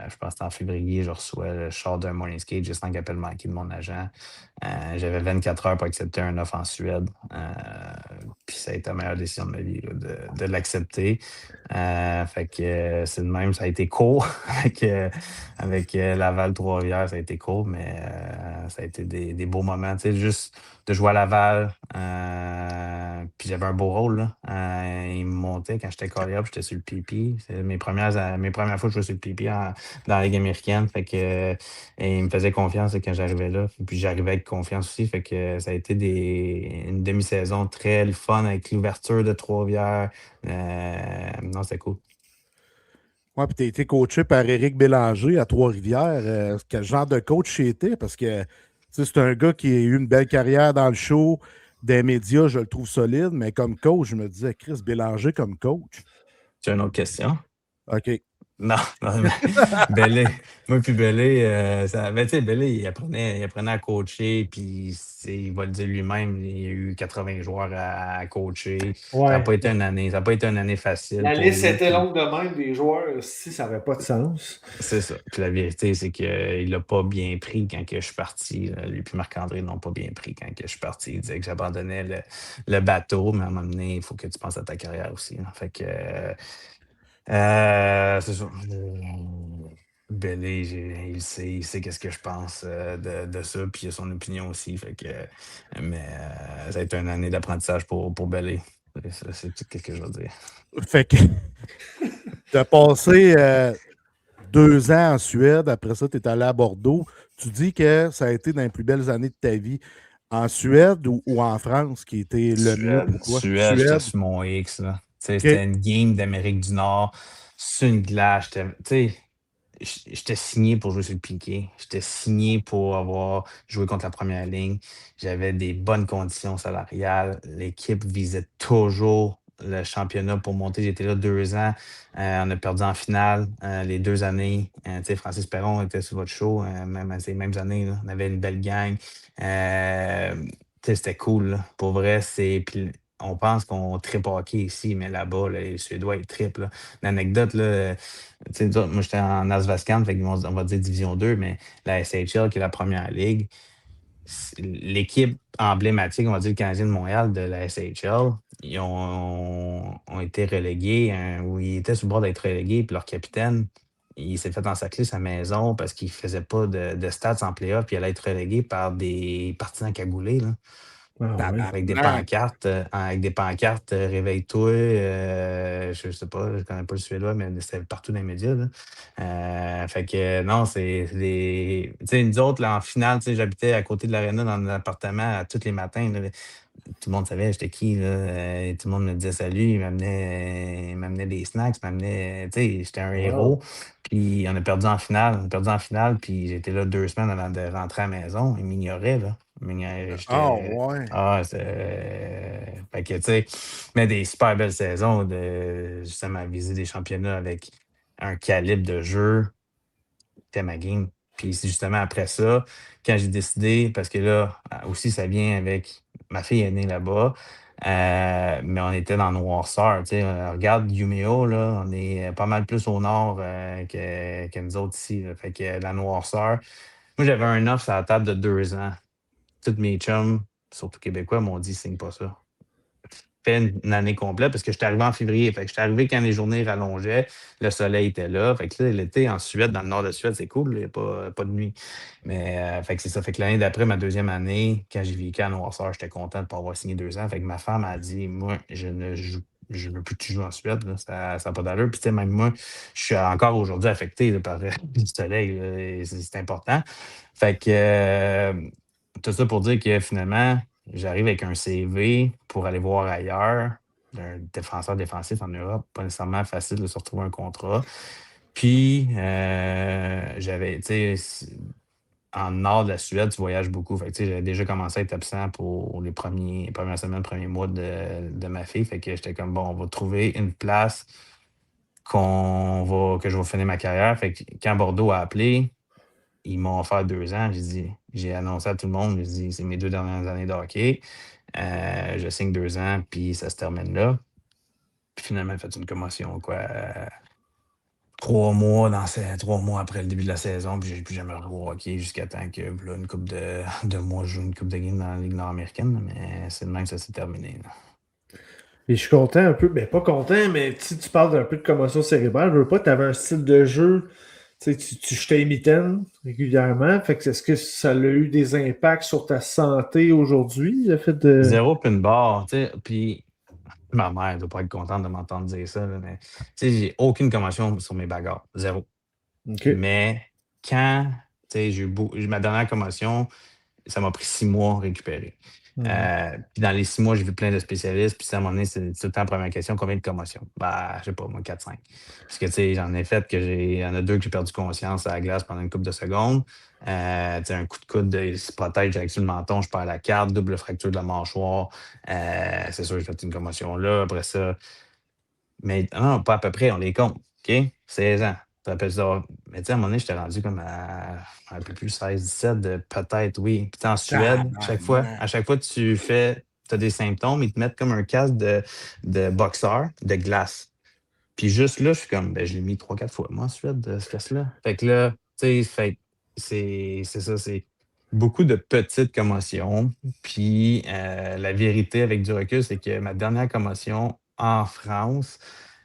je pense que c'était en février, je reçois le char d'un morning skate, j'ai 5 appels manqués de mon agent. J'avais 24 heures pour accepter un offre en Suède. Puis ça a été la meilleure décision de ma vie, là, de l'accepter. Fait que c'est de même, ça a été court avec Laval, Trois-Rivières, ça a été court, mais ça a été des beaux moments. Tu sais, juste de jouer à Laval. Puis j'avais un beau rôle. Là. Il me montait quand j'étais callé up, j'étais sur le PP. C'est mes premières fois que je jouais sur le PP dans la Ligue américaine. Fait que, et il me faisait confiance quand j'arrivais là. Puis j'arrivais avec confiance aussi. Fait que ça a été une demi-saison très le fun avec l'ouverture de Trois-Rivières. Non, c'était cool. Ouais, puis tu as été coaché par Éric Bélanger à Trois-Rivières. Quel genre de coach était? Parce que c'est un gars qui a eu une belle carrière dans le show, des médias, je le trouve solide, mais comme coach, je me disais, Chris Bélanger comme coach. Tu as une autre question? OK. Non, non, mais Belé, moi puis Belé, ben, tu sais, Belé, il apprenait à coacher, puis il va le dire lui-même, il y a eu 80 joueurs à coacher. Ça n'a Ouais. pas été une année, ça n'a pas été une année facile La pour liste lui. était Puis longue de même des joueurs, si ça n'avait pas de sens. c'est ça. Puis la vérité, c'est qu'il l'a pas bien pris quand que je suis parti. Là. Lui puis Marc-André l'ont pas bien pris quand que je suis parti. Il disait que j'abandonnais le bateau, mais à un moment donné, il faut que tu penses à ta carrière aussi. Là. Fait que c'est ça. Belé, il sait qu'est-ce que je pense de ça, puis il a son opinion aussi. Fait que, mais ça a été une année d'apprentissage pour Belé. C'est tout ce que je veux dire. Fait que tu as passé 2 ans en Suède, après ça, tu es allé à Bordeaux. Tu dis que ça a été dans les plus belles années de ta vie. En Suède ou en France, qui était le mieux? Pourquoi? Suède, j'étais sur mon X. Là. Tu sais, c'était OK. une game d'Amérique du Nord, sur une glace. Tu sais, j'étais signé pour jouer sur le piqué. J'étais signé pour avoir joué contre la première ligne. J'avais des bonnes conditions salariales. L'équipe visait toujours le championnat pour monter. J'étais là 2 ans. On a perdu en finale les 2 années. Tu sais, Francis Perron était sur votre show, même à ces mêmes années. Là. On avait une belle gang. Tu sais, c'était cool. Là. Pour vrai, puis on pense qu'on tripe hockey ici, mais là-bas, là, les Suédois, ils trippent. Là. L'anecdote, là, tu sais, nous autres, moi, j'étais en Allsvenskan, fait on va dire Division 2, mais la SHL, qui est la première ligue, l'équipe emblématique, on va dire le Canadien de Montréal de la SHL, ils ont été relégués, ou ils étaient sur le bord d'être relégués, puis leur capitaine, il s'est fait ensacler sa maison parce qu'il ne faisait pas de stats en playoff, puis il allait être relégué par des partisans cagoulés, là. Ah ouais. Avec des pancartes, réveille-toi, je sais pas, je connais pas le suédois, mais c'était partout dans les médias, là. Fait que non, c'est des. Tu sais, nous autres, là, en finale, tu sais, j'habitais à côté de l'aréna dans un appartement tous les matins. Là. Tout le monde savait j'étais qui, là. Tout le monde me disait salut, il m'amenait des snacks, tu sais, j'étais un Wow. héros. Puis on a perdu en finale. On a perdu en finale, puis j'étais là 2 semaines avant de rentrer à la maison. Ils m'ignoraient, là. Ah, J'étais. ouais. Ah, c'est. Fait que, tu sais, mais des super belles saisons de justement viser des championnats avec un calibre de jeu, c'était ma game. Puis c'est justement après ça, quand j'ai décidé, parce que là, aussi, ça vient avec ma fille est née là-bas, mais on était dans le Noirceur. Tu sais, regarde Umeå, là, on est pas mal plus au nord que nous autres ici. Là. Fait que la Noirceur, moi, j'avais un offre à la table de 2 ans. Tous mes chums, surtout québécois, m'ont dit signe pas ça. Fais une année complète parce que j'étais arrivé en février. Fait que j'étais arrivé quand les journées rallongeaient, le soleil était là. Fait que là, l'été en Suède, dans le nord de Suède, c'est cool, il n'y a pas de nuit. Mais fait que c'est ça. Fait que l'année d'après, ma deuxième année, quand j'ai vécu à Noirceur, j'étais content de ne pas avoir signé 2 ans. Fait que ma femme a dit moi, je ne veux plus que tu joues en Suède, là. Ça n'a pas d'allure. Puis, tu sais, même moi, je suis encore aujourd'hui affecté là, par le soleil. Là, et c'est important. Fait que tout ça pour dire que finalement, j'arrive avec un CV pour aller voir ailleurs, d'un défenseur défensif en Europe, pas nécessairement facile de se retrouver un contrat. Puis, j'avais, tu sais, en nord de la Suède, tu voyages beaucoup. Fait que, tu sais, j'avais déjà commencé à être absent pour les premières semaines, premiers mois de ma fille. Fait que j'étais comme, bon, on va trouver une place que je vais finir ma carrière. Fait que quand Bordeaux a appelé, ils m'ont offert 2 ans. J'ai annoncé à tout le monde, j'ai dit, c'est mes 2 dernières années de hockey. Je signe 2 ans, puis ça se termine là. Puis finalement, j'ai fait une commotion, quoi. 3 mois après le début de la saison, puis j'ai plus jamais rejoué au hockey jusqu'à temps que, là, une couple de mois, je joue une coupe de game dans la Ligue nord-américaine, mais c'est de même que ça s'est terminé. Là. Et je suis content un peu, ben pas content, mais si tu parles d'un peu de commotion cérébrale, je veux pas, tu avais un style de jeu, tu sais, tu jetais mitaine régulièrement, fait que est-ce que ça a eu des impacts sur ta santé aujourd'hui, le fait de... Zéro pin bar, tu sais, puis ma mère ne doit pas être contente de m'entendre dire ça, là, mais tu sais, j'ai aucune commotion sur mes bagarres, zéro. OK. Mais quand, tu sais, ma dernière commotion, ça m'a pris 6 mois à récupérer. Puis dans les 6 mois, j'ai vu plein de spécialistes. Puis à un moment donné, c'est tout le temps la première question, combien de commotions? Bah, je sais pas, moi, 4-5. Parce que, tu sais, j'en ai fait il y en a 2 que j'ai perdu conscience à la glace pendant une couple de secondes. Tu sais, un coup de coude, il se protège avec sur le menton, je perds la carte, double fracture de la mâchoire. C'est sûr, j'ai fait une commotion là. Après ça, Mais non, pas à peu près, on les compte. OK? 16 ans. Tu rappelles ça. Mais tu sais, à un moment donné, j'étais rendu comme à un peu plus 16, 17 de peut-être, oui. Puis tu sais, en Suède, à chaque fois que tu as des symptômes, ils te mettent comme un casque de boxeur de glace. Puis juste là, je suis comme, ben, je l'ai mis 3, 4 fois, moi, en Suède, ce casque-là. Fait que là, tu sais, c'est ça, c'est beaucoup de petites commotions. Puis la vérité avec du recul, c'est que ma dernière commotion en France,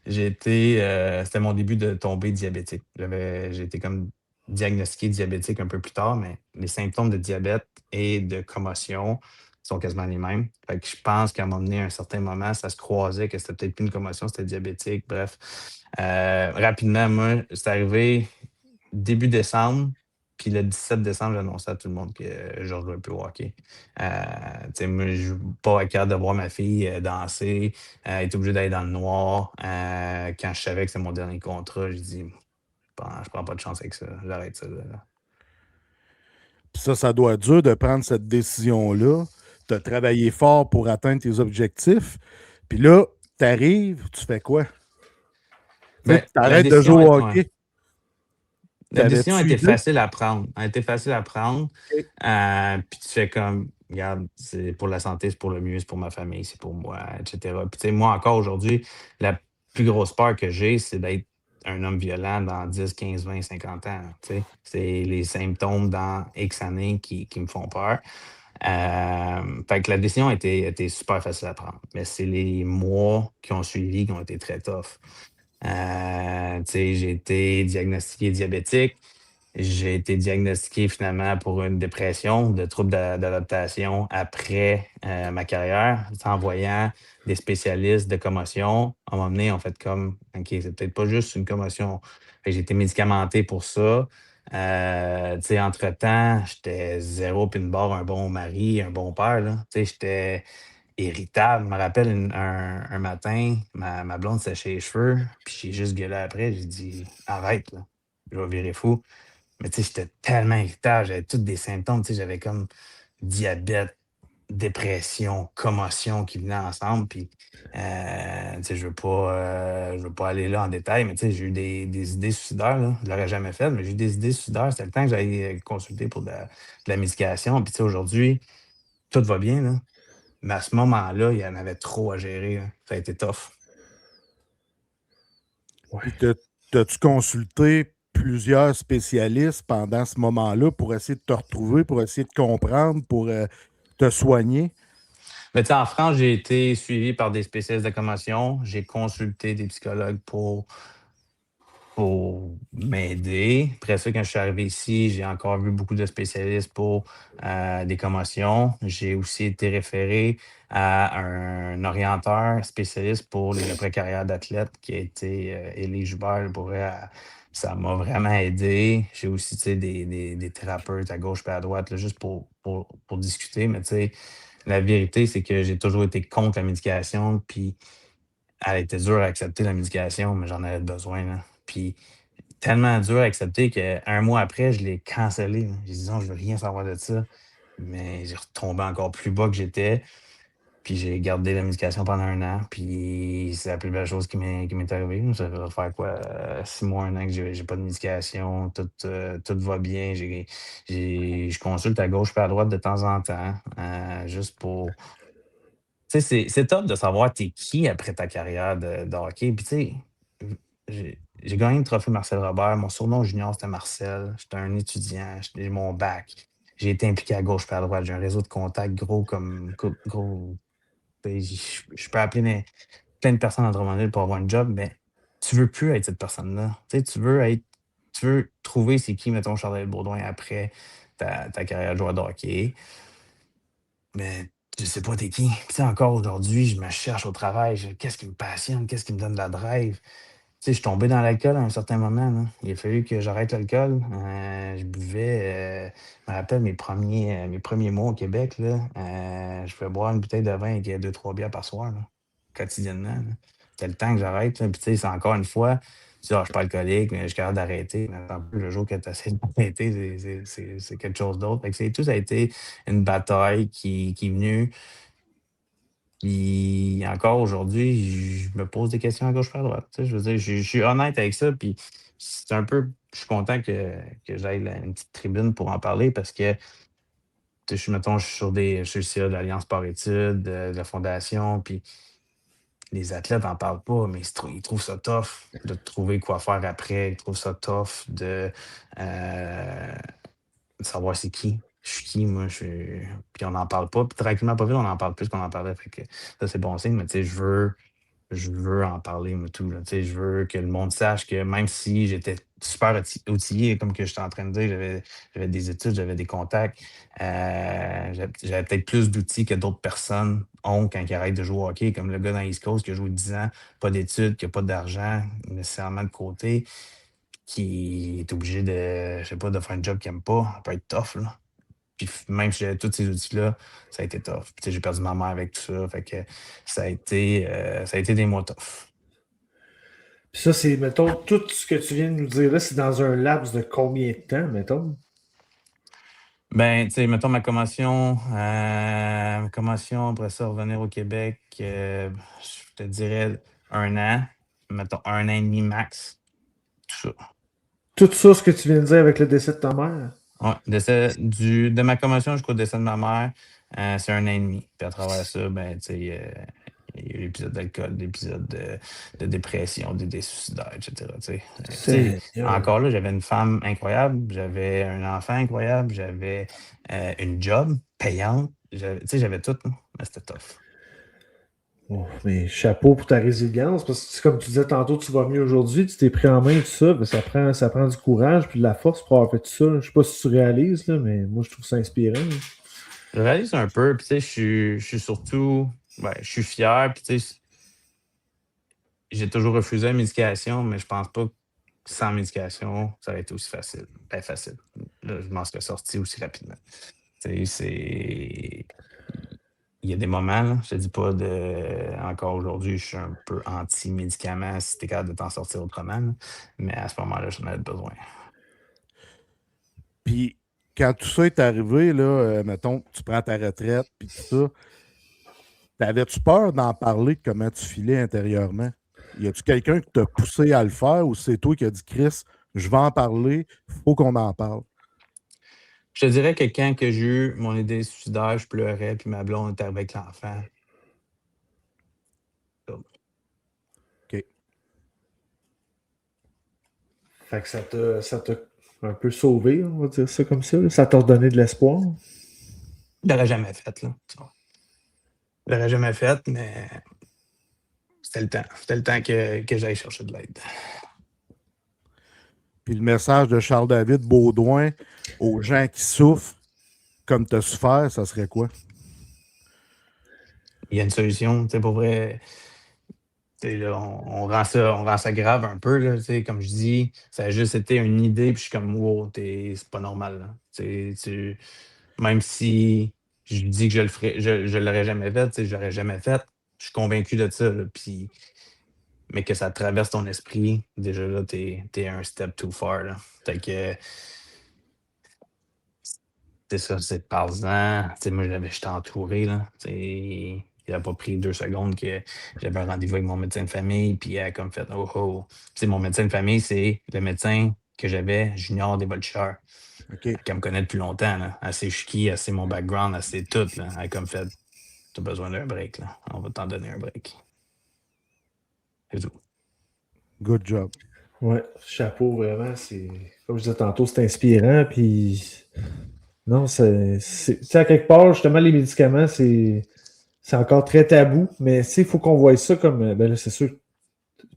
c'était mon début de tomber diabétique. J'ai été comme diagnostiqué diabétique un peu plus tard, mais les symptômes de diabète et de commotion sont quasiment les mêmes. Fait que je pense qu'à un moment donné, à un certain moment, ça se croisait, que c'était peut-être plus une commotion, c'était diabétique. Bref, rapidement, moi, c'est arrivé début décembre, puis le 17 décembre, j'ai annoncé à tout le monde que je ne jouais plus au hockey. Tu sais, moi, je ne pas être capable de voir ma fille danser, être obligé d'aller dans le noir. Quand je savais que c'est mon dernier contrat, j'ai dit, je prends pas de chance avec ça, j'arrête ça. Là. Puis ça doit être dur de prendre cette décision-là. Tu as travaillé fort pour atteindre tes objectifs. Puis là, tu arrives, tu fais quoi? Tu Ben, arrêtes de jouer au ouais. hockey. La décision a T'avais-tu été idée? facile à prendre. Elle a été facile à prendre. Ok. Puis tu fais comme, regarde, c'est pour la santé, c'est pour le mieux, c'est pour ma famille, c'est pour moi, etc. Puis tu sais, moi, encore aujourd'hui, la plus grosse peur que j'ai, c'est d'être un homme violent dans 10, 15, 20, 50 ans. Tu sais. C'est les symptômes dans X années qui me font peur. Fait que la décision a été super facile à prendre. Mais c'est les mois qui ont suivi qui ont été très tough. Tu sais, j'ai été diagnostiqué diabétique. J'ai été diagnostiqué finalement pour une dépression, de troubles d'adaptation après ma carrière, en voyant des spécialistes de commotion. À un moment donné, on fait comme, OK, c'est peut-être pas juste une commotion. Fait que j'ai été médicamenté pour ça. Tu sais, entre-temps, j'étais zéro pin barre, un bon mari, un bon père, là. Tu sais, j'étais irritable. Je me rappelle un matin, ma blonde séchait les cheveux, puis j'ai juste gueulé après. J'ai dit, arrête, là. Je vais virer fou. Mais tu sais, j'étais tellement irritable, j'avais tous des symptômes. Tu sais, j'avais comme diabète, dépression, commotion qui venaient ensemble. Puis, tu sais, je veux pas aller là en détail, mais tu sais, j'ai eu des idées suicidaires. Là. Je l'aurais jamais fait, mais j'ai eu des idées suicidaires. C'était le temps que j'allais consulter pour de la médication. Puis, tu sais, aujourd'hui, tout va bien, là. Mais à ce moment-là, il y en avait trop à gérer. Là. Ça a été tough. Puis t'as-tu consulté plusieurs spécialistes pendant ce moment-là pour essayer de te retrouver, pour essayer de comprendre, pour te soigner? Mais tu sais, en France, j'ai été suivi par des spécialistes de commotion. J'ai consulté des psychologues pour m'aider. Après ça, quand je suis arrivé ici, j'ai encore vu beaucoup de spécialistes pour des commotions. J'ai aussi été référé à un orienteur spécialiste pour les après-carrières d'athlètes qui a été Élie Joubert. Ça m'a vraiment aidé. J'ai aussi tu sais, des thérapeutes à gauche et à droite, là, juste pour discuter. Mais tu sais, la vérité, c'est que j'ai toujours été contre la médication. Puis elle était dure à accepter, la médication, mais j'en avais besoin. Là. Puis tellement dur à accepter qu'un mois après, je l'ai cancellé. Là. J'ai dit non, je veux rien savoir de ça. Mais j'ai retombé encore plus bas que j'étais. Puis j'ai gardé la médication pendant 1 an. Puis c'est la plus belle chose qui m'est arrivée. Ça va faire quoi? 6 mois, 1 an que j'ai pas de médication. Tout va bien. Je consulte à gauche et à droite de temps en temps. Juste pour. Tu sais, c'est top de savoir t'es qui après ta carrière de hockey. Puis tu sais, j'ai gagné le trophée Marcel Robert. Mon surnom junior, c'était Marcel. J'étais un étudiant. J'ai mon bac. J'ai été impliqué à gauche et à droite. J'ai un réseau de contacts gros comme gros. Je peux appeler plein de personnes à Drummondville pour avoir un job, mais tu veux plus être cette personne-là. Tu sais, tu veux trouver c'est qui, mettons, Charles Baudouin après ta carrière de joueur de hockey. Mais je sais pas t'es qui. Puis tu sais, encore aujourd'hui, je me cherche au travail. Qu'est-ce qui me passionne? Qu'est-ce qui me donne de la drive? Tu sais, je suis tombé dans l'alcool à un certain moment. Là. Il a fallu que j'arrête l'alcool. Je buvais, je me rappelle mes premiers mois au Québec. Là, je pouvais boire une bouteille de vin avec 2, 3 bières par soir, là, quotidiennement. Là. C'était le temps que j'arrête. Là. Puis tu sais, c'est encore une fois, tu dis, ah, je suis pas alcoolique, mais je suis capable d'arrêter. Mais attends un peu, le jour que tu essaies d'arrêter, c'est quelque chose d'autre. Fait que tout ça a été une bataille qui est venue Puis encore aujourd'hui, je me pose des questions à gauche par droite. Tu sais, je veux dire, je suis honnête avec ça. Puis c'est un peu. Je suis content que j'aille une petite tribune pour en parler parce que tu sais, mettons, je suis sur je suis sur l'Alliance Sport-Études, de la Fondation, puis les athlètes n'en parlent pas, mais ils trouvent ça tough de trouver quoi faire après. Ils trouvent ça tough euh, de savoir c'est qui. Je suis qui, moi. Puis on n'en parle pas. Puis tranquillement, pas vite, on en parle plus qu'on en parlait. Fait que ça, c'est bon signe, mais tu sais, je veux en parler, moi, tout. Là. Tu sais, je veux que le monde sache que même si j'étais super outillé, comme que j'étais en train de dire, j'avais des études, j'avais des contacts, j'avais peut-être plus d'outils que d'autres personnes ont quand ils arrêtent de jouer au hockey, comme le gars dans East Coast qui a joué 10 ans, pas d'études, qui n'a pas d'argent nécessairement de côté, qui est obligé de, je sais pas, de faire un job qu'il n'aime pas. Ça peut être tough, là. Puis même si j'avais tous ces outils-là, ça a été tough. Puis, tu sais, j'ai perdu ma mère avec tout ça. Fait que ça a été des mois tough. Puis ça, c'est, mettons, tout ce que tu viens de nous dire là, c'est dans un laps de combien de temps, mettons? Ben, tu sais, mettons ma commotion, après ça, revenir au Québec, je te dirais 1 an, mettons 1 an et demi max. Tout ça. Tout ça, ce que tu viens de dire avec le décès de ta mère? Ouais, de ma commotion jusqu'au décès de ma mère, c'est 1 an et demi. Puis à travers ça, ben, tu sais, il y a eu l'épisode d'alcool, l'épisode de dépression, des suicidaires, etc. Tu sais. Tu sais, Seigneur. encore là, j'avais une femme incroyable, j'avais un enfant incroyable, j'avais une job payante. Tu sais, j'avais tout, là, mais c'était tough. Oh, mais chapeau pour ta résilience, parce que comme tu disais tantôt, tu vas mieux aujourd'hui, tu t'es pris en main, tout ça, ben, ça prend du courage puis de la force pour avoir fait tout ça. Je sais pas si tu réalises, là, mais moi, je trouve ça inspirant. Je réalise un peu, puis tu sais, je suis surtout, ben, je suis fier, puis tu sais, j'ai toujours refusé la médication, mais je pense pas que sans médication, ça aurait été aussi facile. Ben, facile. Là, je m'en serais sorti aussi rapidement. Tu sais, il y a des moments, là, je te dis pas encore aujourd'hui, je suis un peu anti-médicament si tu es capable de t'en sortir autrement, là. Mais à ce moment-là, j'en avais besoin. Puis quand tout ça est arrivé, là, mettons, tu prends ta retraite, puis tout ça, t'avais-tu peur d'en parler de comment tu filais intérieurement? Y a-tu quelqu'un qui t'a poussé à le faire ou c'est toi qui as dit, Chris, je vais en parler, faut qu'on en parle? Je te dirais que quand que j'ai eu mon idée suicidaire, je pleurais, puis ma blonde était avec l'enfant. OK. Fait que ça t'a un peu sauvé, on va dire ça comme ça. Là. Ça t'a redonné de l'espoir. Je l'aurais jamais fait, là. Je l'aurais jamais fait, mais c'était le temps. C'était le temps que j'aille chercher de l'aide. Puis le message de Charles-David Baudouin aux gens qui souffrent comme tu as souffert, ça serait quoi? Il y a une solution, tu sais, pour vrai. Tu sais, là, on rend ça grave un peu, là, tu sais, comme je dis, ça a juste été une idée, puis je suis comme, wow, c'est pas normal, là. Même si je dis que je le ferais, je l'aurais jamais fait, tu sais, je l'aurais jamais fait, je suis convaincu de ça, là, mais que ça traverse ton esprit, déjà là, t'es un step too far, là. Fait que, c'est ça, c'est parle-en. Tu sais, moi, j'étais entouré, là. Tu sais, il a pas pris 2 secondes que j'avais un rendez-vous avec mon médecin de famille, puis elle a comme fait, oh oh. Tu sais, mon médecin de famille, c'est le médecin que j'avais, junior des voltigeurs. OK. Elle me connaît depuis longtemps, là. Elle sait je suis qui, elle sait mon background, elle sait tout, là. Elle a comme fait, t'as besoin d'un break, là. On va t'en donner un break. C'est tout. Good job. Ouais, chapeau, vraiment. C'est, comme je disais tantôt, c'est inspirant. Puis, non, tu sais, à quelque part, justement, les médicaments, c'est encore très tabou. Mais, tu sais, il faut qu'on voie ça comme. Ben là, c'est sûr.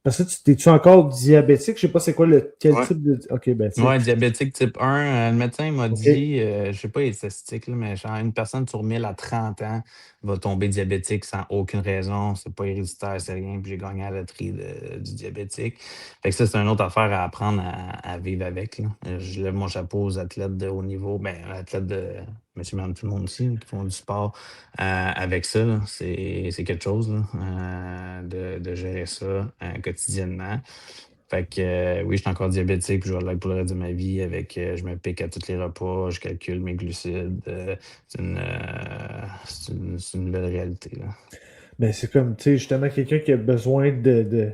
Parce que t'es-tu encore diabétique? Je sais pas c'est quoi quel Ouais. type de. Ok, ben, tu sais. Ouais, diabétique type 1, le médecin m'a Ok. dit, je sais pas les statistiques, là, mais genre une personne sur 1000 à 30 ans va tomber diabétique sans aucune raison. C'est pas héréditaire, c'est rien. Puis j'ai gagné à la loterie du diabétique. Fait que ça, c'est une autre affaire à apprendre à vivre avec, là. Je lève mon chapeau aux athlètes de haut niveau, ben, athlètes de monsieur, madame, tout le monde aussi, là, qui font du sport avec ça, là. C'est quelque chose, là, de gérer ça quotidiennement. Fait que oui, je suis encore diabétique, puis je vais l'être pour le reste de ma vie avec je me pique à tous les repas, je calcule mes glucides. C'est une belle réalité, là. Mais c'est comme, tu sais, justement, quelqu'un qui a besoin de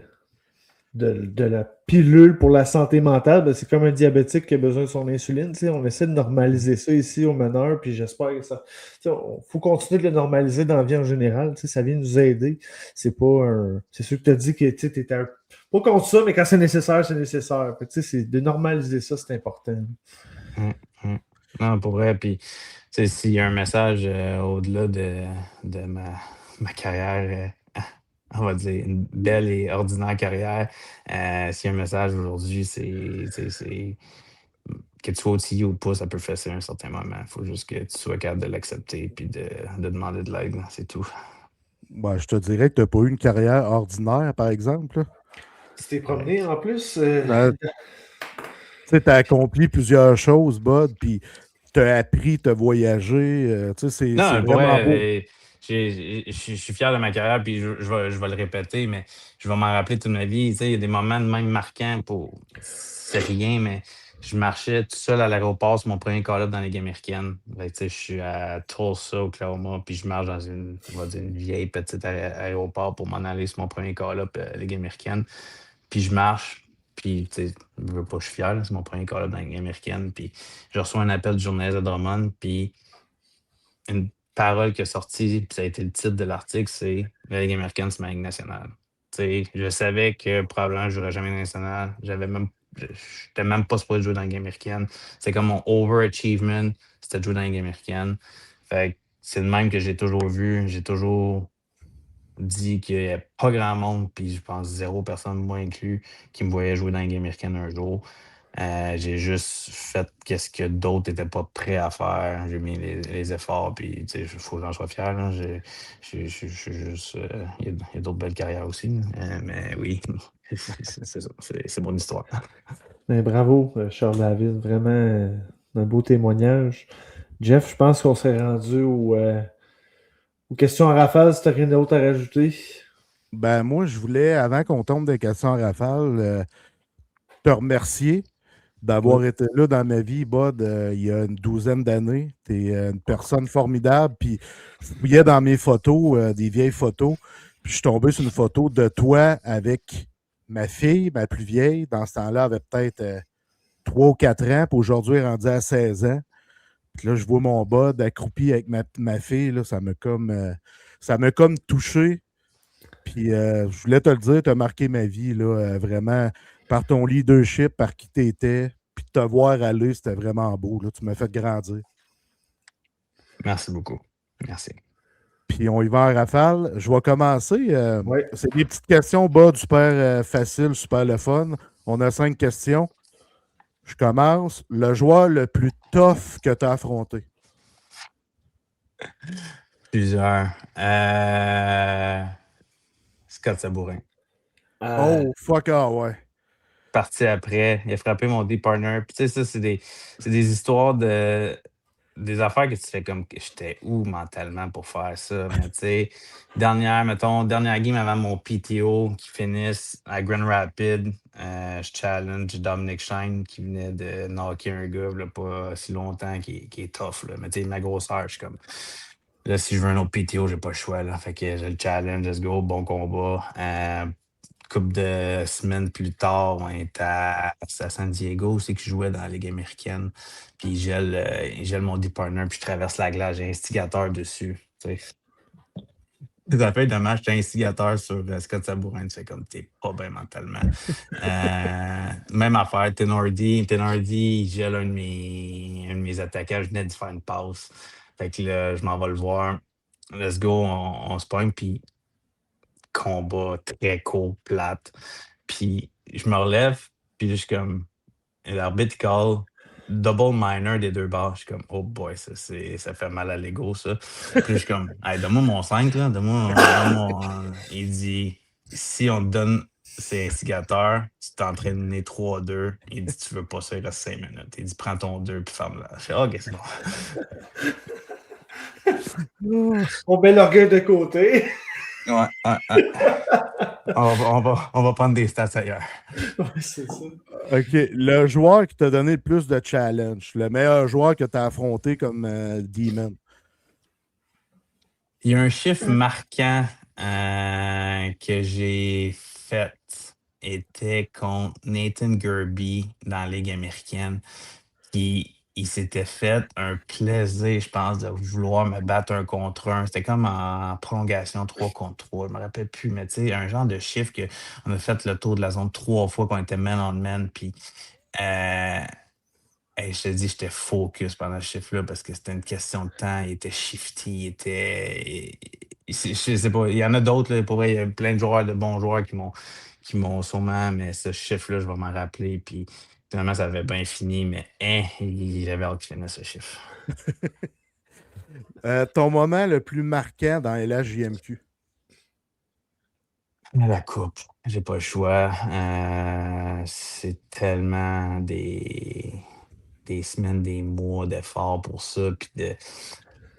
la pilule pour la santé mentale, ben, c'est comme un diabétique qui a besoin de son insuline. Tu sais, on essaie de normaliser ça ici au meneur, puis j'espère que ça. Il faut continuer de le normaliser dans la vie en général. Tu sais, ça vient nous aider. C'est pas un. C'est sûr que tu as dit que tu étais pas contre ça, mais quand c'est nécessaire, c'est nécessaire. Fait que, tu sais, de normaliser ça, c'est important. Non, pour vrai. Puis, tu sais, s'il y a un message au-delà de ma carrière, on va dire une belle et ordinaire carrière, s'il y a un message aujourd'hui, c'est que tu sois outillé ou pas, ça peut fesser à un certain moment. Il faut juste que tu sois capable de l'accepter puis de demander de l'aide. C'est tout. Ben, je te dirais que tu n'as pas eu une carrière ordinaire, par exemple. Là. Tu t'es promené en plus. Tu as accompli plusieurs choses, Bud, puis tu as appris, tu as voyagé. C'est Non, pour vraiment beau. vrai, je suis fier de ma carrière, puis je vais le répéter, mais je vais m'en rappeler toute ma vie. Tu sais, il y a des moments de même marquants pour. C'est rien, mais je marchais tout seul à l'aéroport sur mon premier call-up dans les Ligue américaine. Fait que, tu sais, je suis à Tulsa, Oklahoma, puis je marche dans on va dire une vieille petite aéroport pour m'en aller sur mon premier call-up Ligue américaine. Puis je marche, puis tu sais, je veux pas, je suis fier, là, c'est mon premier call-up dans la Ligue américaine. Puis je reçois un appel du journaliste de Drummond, puis une parole qui est sortie, puis ça a été le titre de l'article, c'est la Ligue américaine, c'est ma Ligue nationale. Tu sais, je savais que probablement je n'aurais jamais la nationale. Je n'étais même pas supposé jouer dans la Ligue américaine. C'est comme mon overachievement, c'était de jouer dans la Ligue américaine. Fait que c'est le même que j'ai toujours vu. J'ai toujours dit qu'il n'y a pas grand monde, puis je pense zéro personne, moi inclus, qui me voyait jouer dans la Ligue américaine un jour. J'ai juste fait ce que d'autres n'étaient pas prêts à faire. J'ai mis les efforts, puis il faut que j'en sois fier. Là. Je suis juste. Il y a d'autres belles carrières aussi. Mais oui, c'est ça. C'est mon histoire. Ben, bravo, Charles David. Vraiment un beau témoignage. Jeff, je pense qu'on serait rendu aux questions en rafale si tu n'as rien d'autre à rajouter. Ben, moi, je voulais, avant qu'on tombe des questions en rafale, te remercier d'avoir été là dans ma vie, Bud, il y a une douzaine d'années. Tu es une personne formidable. Puis, je fouillais dans mes photos, des vieilles photos. Puis, je suis tombé sur une photo de toi avec ma fille, ma plus vieille. Dans ce temps-là, elle avait peut-être 3 ou 4 ans. Puis, aujourd'hui, elle est rendue à 16 ans. Puis là, je vois mon Bud accroupi avec ma fille. Là, ça m'a comme touché. Puis, je voulais te le dire, tu as marqué ma vie, là, vraiment, par ton leadership, par qui tu étais. Puis de te voir aller, c'était vraiment beau. Là. Tu m'as fait grandir. Merci beaucoup. Merci. Puis, on y va en rafale. Je vais commencer. Oui. C'est des petites questions, Bud, super faciles, super le fun. On a 5 questions. Je commence. Le joueur le plus tough que tu as affronté? Plusieurs. Scott Sabourin. Oh, fuck off, ouais. Parti après, il a frappé mon D-partner. Puis tu sais, ça, c'est des histoires des affaires que tu fais comme que j'étais où mentalement pour faire ça. Mais tu sais, dernière game avant mon PTO qui finisse à Grand Rapids, je challenge Dominic Shine qui venait de knocker un gars là, pas si longtemps qui est tough. Là. Mais tu sais, ma grosseur, je suis comme. Là, si je veux un autre PTO, j'ai pas le choix. Là. Fait que j'ai le challenge, let's go, bon combat. Couple de semaines plus tard, on est à San Diego, c'est que je jouais dans la Ligue américaine. Puis il gèle mon D-partner, puis je traverse la glace, j'ai instigateur dessus. Tu sais. Ça fait dommage, j'étais instigateur sur Scott Sabourin, tu fais comme t'es pas bien mentalement. Même affaire, Tenardi, il gèle un de mes attaquants, je venais de faire une passe. Fait que là, je m'en vais le voir. Let's go, on se pogne, puis combat très court, plate. Puis je me relève, puis je suis comme, l'arbitre call double minor des deux barres. Je suis comme, oh boy, ça fait mal à l'ego, ça. Puis je suis comme, hey, donne-moi mon 5, là, donne-moi mon. Il dit, si on te donne ces instigateurs, tu t'entraînes les 3-2. Il dit, tu veux pas ça, il reste 5 minutes. Il dit, prends ton 2 puis ferme-la. Je fais, ok, c'est bon. On met l'orgueil de côté. Ouais. On va prendre des stats ailleurs. Ouais, c'est ça. OK. Le joueur qui t'a donné le plus de challenge, le meilleur joueur que tu as affronté comme Demon. Il y a un chiffre marquant que j'ai faite était contre Nathan Kirby dans la Ligue américaine. Puis il s'était fait un plaisir, je pense, de vouloir me battre un contre un. C'était comme en prolongation 3 contre 3. Je me rappelle plus, mais tu sais, un genre de chiffre qu'on a fait le tour de la zone 3 fois qu'on était man on man. Puis euh, hey, je te dis, j'étais focus pendant ce chiffre-là parce que c'était une question de temps. Il était shifty, je sais pas, il y en a d'autres, là, pour vrai, il y a plein de joueurs, de bons joueurs qui m'ont sûrement, mais ce chiffre-là, je vais m'en rappeler. Puis finalement, ça avait bien fini, mais j'avais hâte qu'il finisse ce chiffre. Ton moment le plus marquant dans LHJMQ? La coupe, j'ai pas le choix. C'est tellement des semaines, des mois d'efforts pour ça,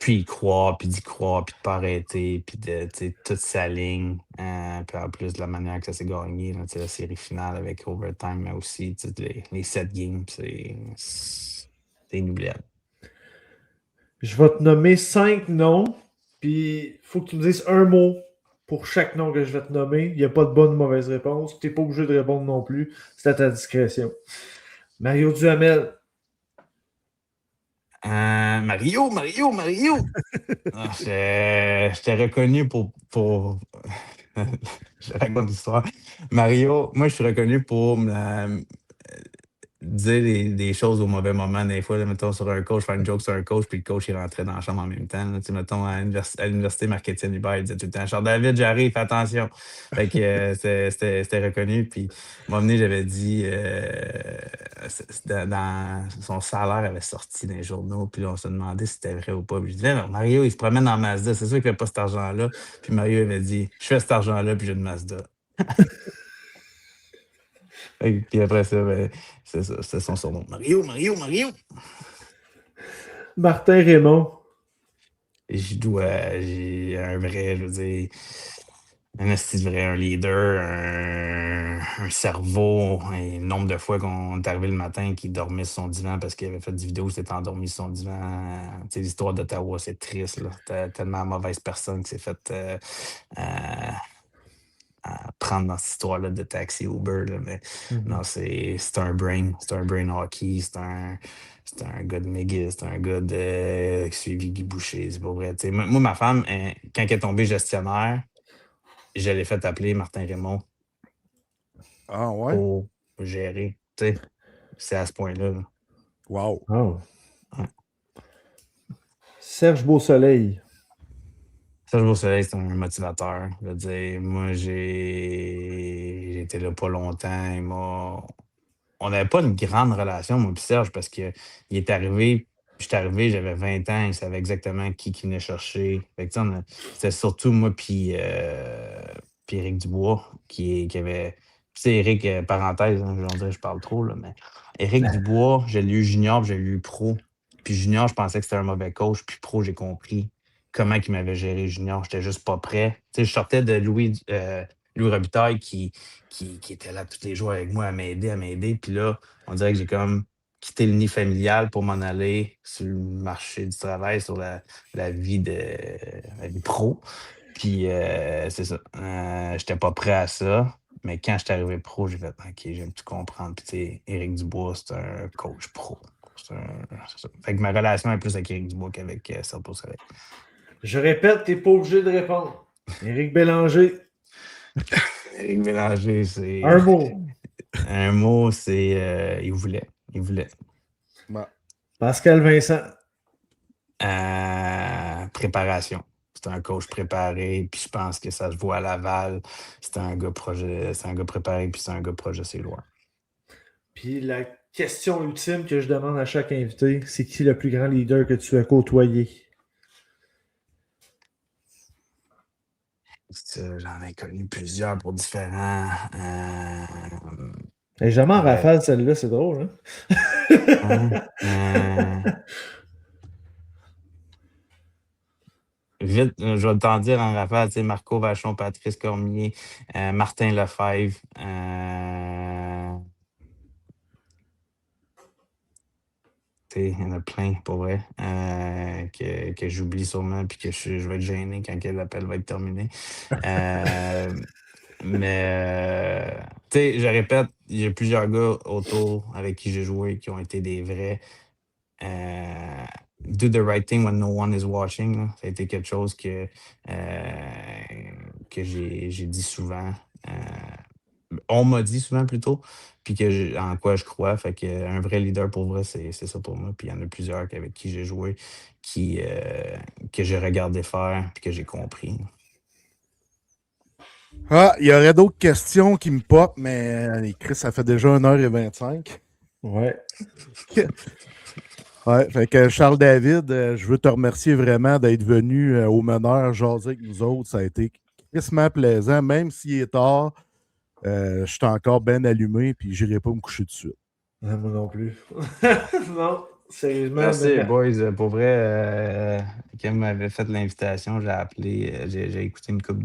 puis y croire, puis d'y croire, puis de pas arrêter, puis de, tu sais, toute sa ligne. Puis en plus, de la manière que ça s'est gagné, là, tu sais, la série finale avec overtime, mais aussi tu sais, les 7 games, c'est inoubliable. Je vais te nommer 5 noms, puis il faut que tu me dises un mot pour chaque nom que je vais te nommer. Il n'y a pas de bonne ou mauvaise réponse. Tu n'es pas obligé de répondre non plus. C'est à ta discrétion. Mario Duhamel. Mario! Ah, j'étais reconnu pour... Je raconte l'histoire. Mario, moi, je suis reconnu pour dire des choses au mauvais moment. Des fois, là, mettons, sur un coach, faire une joke sur un coach, puis le coach, il rentrait dans la chambre en même temps. Là. Tu sais, mettons, à l'université, Marc-Étienne Hubert, il disait tout le temps, Charles David, j'arrive, fais attention. Fait que c'était reconnu. Puis, à un moment donné, j'avais dit, son salaire avait sorti dans les journaux, puis là, on se demandait si c'était vrai ou pas. Puis je disais, non, Mario, il se promène en Mazda, c'est sûr qu'il ne fait pas cet argent-là. Puis Mario avait dit, je fais cet argent-là, puis j'ai une Mazda. Et puis après ça, ben, c'est ça, c'était son surnom. Mario! Martin Raymond. J'ai un vrai, je veux dire, un esti de vrai, un leader, un cerveau. Et le nombre de fois qu'on est arrivé le matin qu'il dormait sur son divan parce qu'il avait fait des vidéos, il s'était endormi sur son divan. Tu sais, l'histoire d'Ottawa, c'est triste, là. C'était tellement mauvaise personne qui s'est fait à prendre dans cette histoire-là de taxi Uber. Là, mais non, c'est un brain. C'est un brain hockey. C'est un gars de McGill. C'est un gars de suivi Guy Boucher. C'est pas vrai. Tu sais, moi, ma femme, quand elle est tombée gestionnaire, je l'ai fait appeler Martin Raymond Ah ouais? pour gérer. Tu sais, c'est à ce point-là. Là. Wow. Oh. Ouais. Serge Beausoleil. Serge Beausoleil, c'est un motivateur. Je veux dire, moi, j'ai été là pas longtemps. On n'avait pas une grande relation, moi et Serge, parce qu'il est arrivé, puis j'étais arrivé, j'avais 20 ans, il savait exactement qui venait chercher. Fait que, tu sais, c'était surtout moi puis Éric Dubois qui avait. Tu sais, Éric, parenthèse, hein, je vais dire, je parle trop, là, mais Éric Dubois, j'ai lu junior, puis j'ai lu pro. Puis junior, je pensais que c'était un mauvais coach, puis pro, j'ai compris comment il m'avait géré junior. J'étais juste pas prêt. Tu sais, je sortais de Louis Robitaille qui était là tous les jours avec moi à m'aider. Puis là, on dirait que j'ai comme quitté le nid familial pour m'en aller sur le marché du travail, sur la vie pro. Puis c'est ça. J'étais pas prêt à ça. Mais quand j'étais arrivé pro, j'ai fait OK, j'aime tout comprendre. Puis tu sais, Éric Dubois, c'est un coach pro. C'est ça. Fait que ma relation est plus avec Éric Dubois qu'avec Serge Beausoleil. Je répète, t'es pas obligé de répondre. Éric Bélanger. Éric Bélanger, c'est. Un mot. Un mot, c'est. Il voulait. Bah, Pascal Vincent. Préparation. C'est un coach préparé, puis je pense que ça se voit à Laval. C'est un gars préparé, puis c'est un gars projet, c'est loin. Puis la question ultime que je demande à chaque invité, c'est qui le plus grand leader que tu as côtoyé? J'en ai connu plusieurs pour différents. Et jamais en rafale, celle-là, c'est drôle, hein? Vite, je vais t'en dire en rafale, tu sais, Marco Vachon, Patrice Cormier, Martin Lefebvre, Il y en a plein, pour vrai, que j'oublie sûrement puis que je vais être gêné quand l'appel va être terminé. Euh, je répète, il y a plusieurs gars autour avec qui j'ai joué qui ont été des vrais do the right thing when no one is watching. Là. Ça a été quelque chose que j'ai dit souvent. On m'a dit souvent plutôt, puis en quoi je crois. Fait que un vrai leader pour vrai, c'est ça pour moi. Puis il y en a plusieurs avec qui j'ai joué, que j'ai regardé faire, puis que j'ai compris. Ah, il y aurait d'autres questions qui me popent, mais Chris, ça fait déjà 1h25. Ouais. Ouais, fait que Charles David, je veux te remercier vraiment d'être venu au meneur jaser avec nous autres. Ça a été crissement plaisant, même s'il est tard. Je suis encore bien allumé, puis j'irai pas me coucher dessus. Moi non plus. Non, sérieusement. Merci, boys. Pour vrai, quand m'avait fait l'invitation, j'ai appelé, j'ai écouté une couple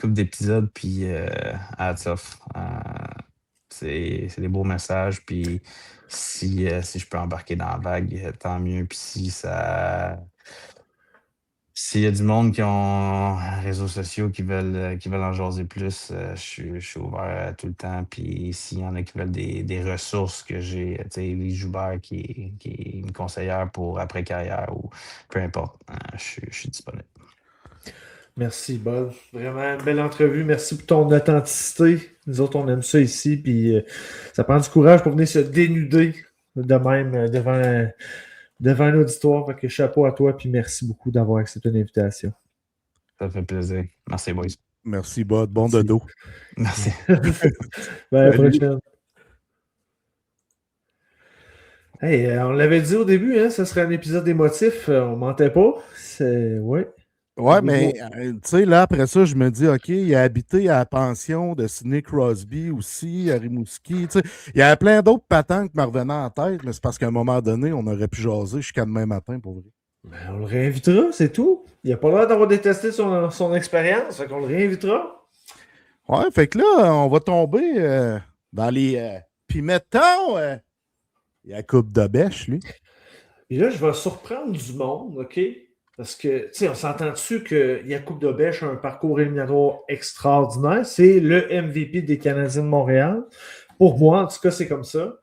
d'épisodes, puis hats off. C'est des beaux messages, puis si je peux embarquer dans la vague, tant mieux. Puis s'il y a du monde qui ont réseaux sociaux qui veulent en jaser plus, je suis ouvert tout le temps. Puis s'il y en a qui veulent des ressources que j'ai, tu sais, Elise Joubert qui est une conseillère pour après-carrière ou peu importe, je suis disponible. Merci, Bob. Vraiment une belle entrevue. Merci pour ton authenticité. Nous autres, on aime ça ici. Puis ça prend du courage pour venir se dénuder de même devant un auditoire. Fait que chapeau à toi. Puis merci beaucoup d'avoir accepté l'invitation. Ça fait plaisir. Merci, boys. Merci, Bud. Bon dodo. Merci. À la prochaine. Hey, on l'avait dit au début, hein, ça serait un épisode émotif. On mentait pas. Ouais. Ouais, mais tu sais, là, après ça, je me dis, OK, il a habité à la pension de Sidney Crosby aussi, à Rimouski. Tu sais, il y a plein d'autres patentes qui me revenaient en tête, mais c'est parce qu'à un moment donné, on aurait pu jaser jusqu'à demain matin, pour vrai. Ben, on le réinvitera, c'est tout. Il n'a pas l'air d'avoir détesté son expérience, fait qu'on le réinvitera. Ouais, fait que là, on va tomber dans les... Puis mettons, il y a la coupe de bêche, lui. Et là, je vais surprendre du monde, OK? Parce que, tu sais, on s'entend dessus que Jakub Dobeš a un parcours éliminatoire extraordinaire. C'est le MVP des Canadiens de Montréal. Pour moi, en tout cas, c'est comme ça.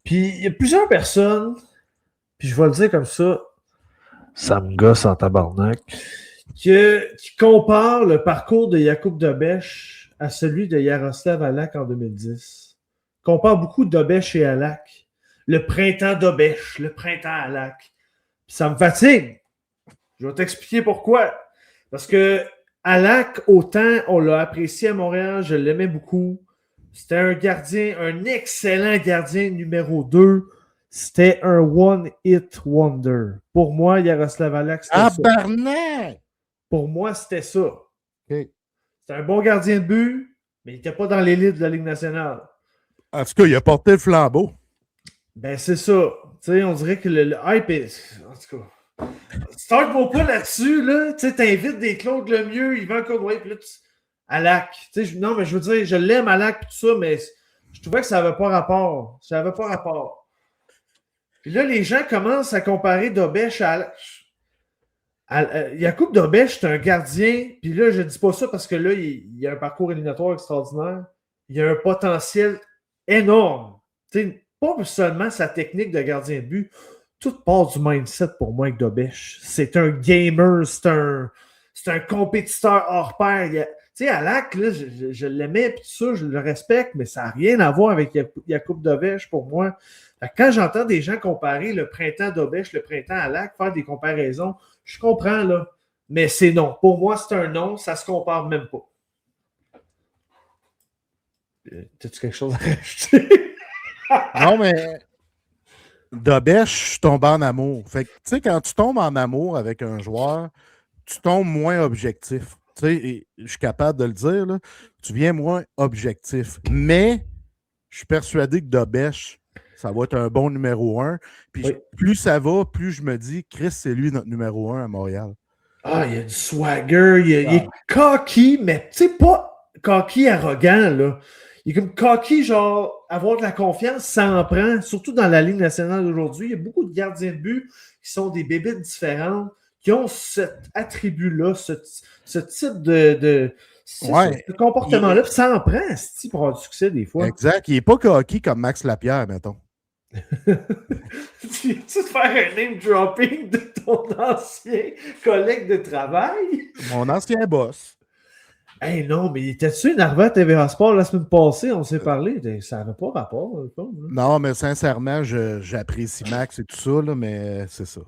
Puis, il y a plusieurs personnes, puis je vais le dire comme ça, ça me gosse en tabarnak, qui comparent le parcours de Jakub Dobeš à celui de Yaroslav Halak en 2010. Compare beaucoup Dobeš et Halak. Le printemps Dobeš, le printemps Halak. Puis ça me fatigue. Je vais t'expliquer pourquoi. Parce que Halak, autant on l'a apprécié à Montréal, je l'aimais beaucoup. C'était un gardien, un excellent gardien numéro 2. C'était un one-hit wonder. Pour moi, Yaroslav Halak, c'était ça. Barnet! Pour moi, c'était ça. Okay. C'était un bon gardien de but, mais il n'était pas dans l'élite de la Ligue nationale. En tout cas, il a porté le flambeau. Ben, c'est ça. Tu sais, on dirait que le hype est... En tout cas... Start-moi pas là-dessus, là. Tu sais, t'invites des Claude Lemieux, Yvan Cournoyer, puis là, Halak. Tu sais, non, mais je veux dire, je l'aime, Halak, tout ça, mais je trouvais que ça n'avait pas rapport. Ça n'avait pas rapport. Puis là, les gens commencent à comparer Dobeš à Halak. Jakub Dobeš, c'est un gardien, puis là, je dis pas ça parce que là, il a un parcours éliminatoire extraordinaire. Il a un potentiel énorme. Tu sais, pas seulement sa technique de gardien de but, tout part du mindset pour moi avec Dobeš. C'est un gamer, c'est un compétiteur hors pair. Tu sais, Halak, là, je l'aimais, puis tout ça, je le respecte, mais ça n'a rien à voir avec Jakub Dobeš pour moi. Quand j'entends des gens comparer le printemps Dobeš, le printemps Halak, faire des comparaisons, je comprends, là, mais c'est non. Pour moi, c'est un non, ça se compare même pas. T'as-tu quelque chose à rajouter? Non, mais Dobeš, je suis tombé en amour. Fait que, tu sais, quand tu tombes en amour avec un joueur, tu tombes moins objectif. Tu sais, je suis capable de le dire, là, tu viens moins objectif. Mais je suis persuadé que Dobeš, ça va être un bon numéro 1. Puis oui. Plus ça va, plus je me dis, Chris, c'est lui notre numéro 1 à Montréal. Ah, il y a du swagger, il est cocky, mais tu sais, pas cocky arrogant, là. il est comme cocky, genre, avoir de la confiance, ça en prend, surtout dans la Ligue nationale d'aujourd'hui. Il y a beaucoup de gardiens de but qui sont des bébites différentes, qui ont cet attribut-là, ce type de ce comportement-là. Puis ça en prend, pour avoir du succès des fois. Exact. Il n'est pas cocky comme Max Lapierre, mettons. Tu veux te faire un name dropping de ton ancien collègue de travail? Mon ancien boss. Hey non, mais étais-tu énervé à TVA Sport la semaine passée? On s'est parlé. Ça n'avait pas rapport. Non, mais sincèrement, j'apprécie Max et tout ça, là, mais c'est ça.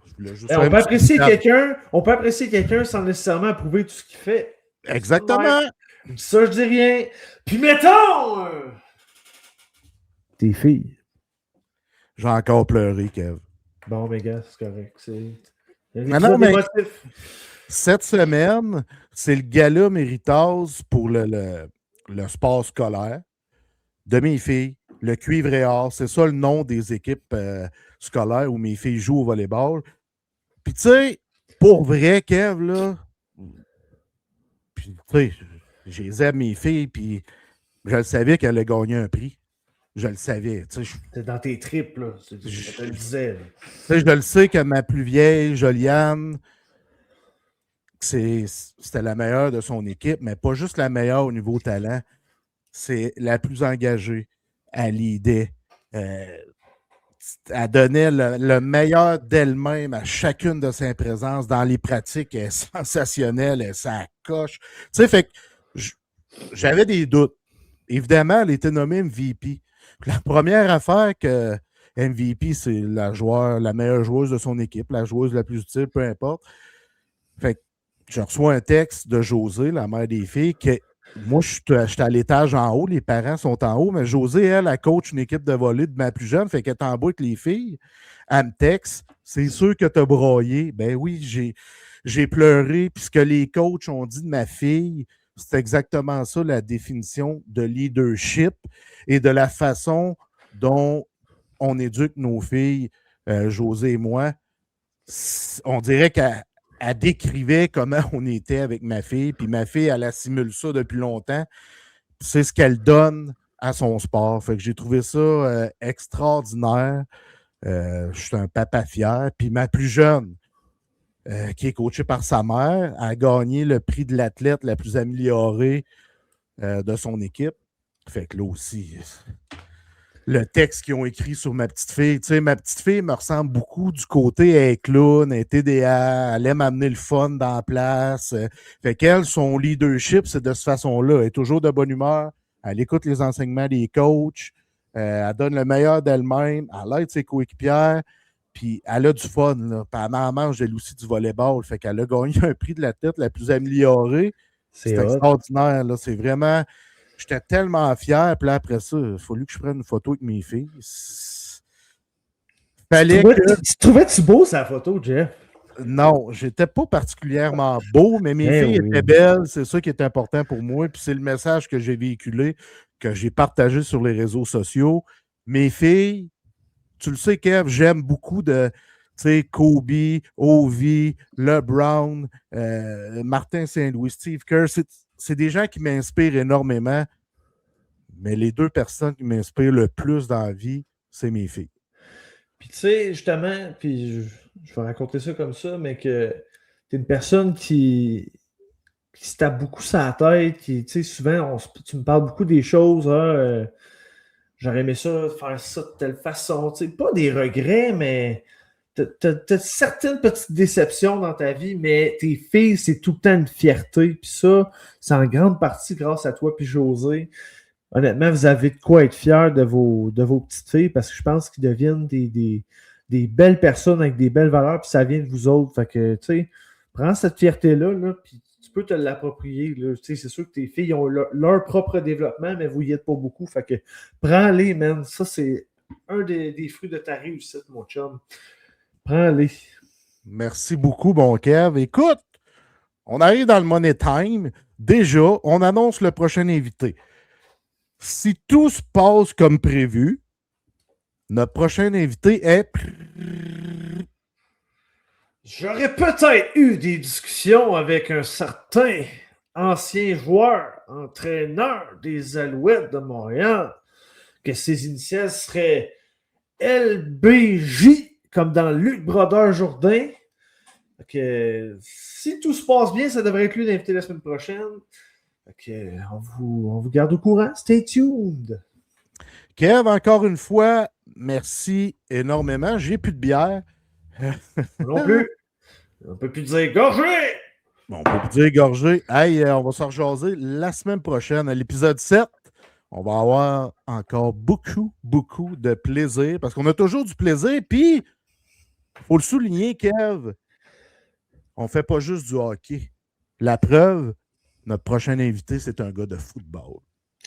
On peut apprécier quelqu'un sans nécessairement approuver tout ce qu'il fait. Exactement. Ça, je dis rien. Puis mettons! Tes filles. J'ai encore pleuré, Kev. Bon, mais gars, c'est correct. Non, mais cette semaine, c'est le gala Méritage pour le sport scolaire de mes filles, le cuivre et or. C'est ça le nom des équipes scolaires où mes filles jouent au volleyball. Puis tu sais, pour vrai, Kev, là, puis tu sais, je les aime, mes filles, puis je le savais qu'elle allait gagner un prix. Je le savais. C'était dans tes tripes, là. Je te le disais. Je le sais que ma plus vieille, Joliane, c'était la meilleure de son équipe, mais pas juste la meilleure au niveau talent. C'est la plus engagée. Elle l'idée. Elle donnait le meilleur d'elle-même à chacune de ses présences. Dans les pratiques, elle est sensationnelle, elle s'accroche. Tu sais, fait que j'avais des doutes. Évidemment, elle était nommée MVP. La première affaire que MVP, c'est la meilleure joueuse de son équipe, la joueuse la plus utile, peu importe. Fait que je reçois un texte de Josée, la mère des filles, que moi, je suis à l'étage en haut, les parents sont en haut, mais Josée, elle coach une équipe de volley de ma plus jeune, fait qu'elle est en bas avec les filles. Elle me texte, c'est sûr que t'as broyé. Ben oui, j'ai pleuré, puis ce que les coachs ont dit de ma fille, c'est exactement ça, la définition de leadership et de la façon dont on éduque nos filles, Josée et moi. On dirait qu'elle décrivait comment on était avec ma fille, puis ma fille, elle assimile ça depuis longtemps. C'est ce qu'elle donne à son sport. Fait que j'ai trouvé ça extraordinaire. Je suis un papa fier. Puis ma plus jeune, qui est coachée par sa mère, a gagné le prix de l'athlète la plus améliorée de son équipe. Fait que là aussi, le texte qu'ils ont écrit sur ma petite fille, tu sais, ma petite fille me ressemble beaucoup du côté, elle est clown, elle est TDA, elle aime amener le fun dans la place. Fait qu'elle, son leadership, c'est de cette façon-là. Elle est toujours de bonne humeur, elle écoute les enseignements des coachs, elle donne le meilleur d'elle-même, elle aide ses coéquipières. Puis elle a du fun, là. Puis elle en mange, elle aussi du volleyball. Fait qu'elle a gagné un prix de la tête la plus améliorée. C'est extraordinaire, là. C'est vraiment... J'étais tellement fier. Puis là, après ça, il a fallu que je prenne une photo avec mes filles. Tu trouvais-tu beau, sa photo, Jeff? Non, j'étais pas particulièrement beau, mais mes filles étaient belles. C'est ça qui est important pour moi. Puis c'est le message que j'ai véhiculé, que j'ai partagé sur les réseaux sociaux. Mes filles... Tu le sais, Kev, j'aime beaucoup de Kobe, Ovi, LeBron, Martin Saint-Louis, Steve Kerr. C'est des gens qui m'inspirent énormément. Mais les deux personnes qui m'inspirent le plus dans la vie, c'est mes filles. Puis tu sais, justement, puis je vais raconter ça comme ça, mais que tu es une personne qui se tape beaucoup sur la tête, qui, tu sais, souvent, tu me parles beaucoup des choses, j'aurais aimé ça, faire ça de telle façon. Tu sais, pas des regrets, mais t'as certaines petites déceptions dans ta vie, mais tes filles, c'est tout le temps une fierté. Puis ça, c'est en grande partie grâce à toi puis Josée. Honnêtement, vous avez de quoi être fiers de vos petites filles parce que je pense qu'ils deviennent des belles personnes avec des belles valeurs, puis ça vient de vous autres. Fait que, tu sais, prends cette fierté-là, là, puis tu peux te l'approprier. C'est sûr que tes filles ont leur propre développement, mais vous y êtes pas beaucoup. Fait que prends-les, man. Ça, c'est un des fruits de ta réussite, mon chum. Prends-les. Merci beaucoup, bon Kev. Écoute, on arrive dans le Money Time. Déjà, on annonce le prochain invité. Si tout se passe comme prévu, notre prochain invité est... J'aurais peut-être eu des discussions avec un certain ancien joueur, entraîneur des Alouettes de Montréal, que ses initiales seraient LBJ, comme dans Luc Brodeur-Jourdain. Que, si tout se passe bien, ça devrait être lui d'inviter la semaine prochaine. Que, on vous garde au courant. Stay tuned. Kev, encore une fois, merci énormément. J'ai plus de bière. Non plus. On peut plus dire gorgé. Bon, on peut plus dire gorgé. Hey, on va se rejaser la semaine prochaine à l'épisode 7. On va avoir encore beaucoup de plaisir parce qu'on a toujours du plaisir. Puis, il faut le souligner, Kev, on ne fait pas juste du hockey. La preuve, notre prochain invité, c'est un gars de football.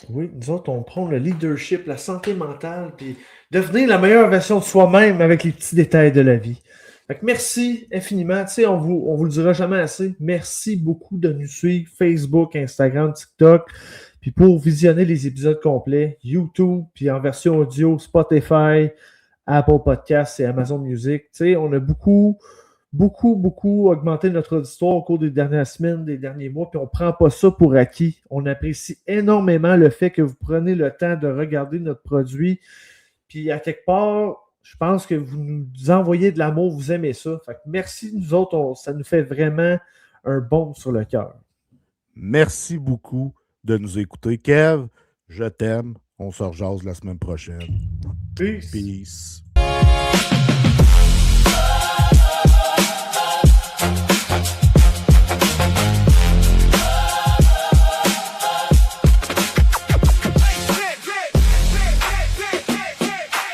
Oui, nous autres, on prend le leadership, la santé mentale, puis devenir la meilleure version de soi-même avec les petits détails de la vie. Fait que merci infiniment. Tu sais, on vous le dira jamais assez. Merci beaucoup de nous suivre. Facebook, Instagram, TikTok. Puis pour visionner les épisodes complets, YouTube, puis en version audio, Spotify, Apple Podcasts et Amazon Music. Tu sais, on a beaucoup augmenté notre auditoire au cours des dernières semaines, des derniers mois, puis on ne prend pas ça pour acquis. On apprécie énormément le fait que vous prenez le temps de regarder notre produit. Puis à quelque part, je pense que vous nous envoyez de l'amour, vous aimez ça. Fait que merci, nous autres, ça nous fait vraiment un baume sur le cœur. Merci beaucoup de nous écouter. Kev, je t'aime. On se rejase la semaine prochaine. Peace.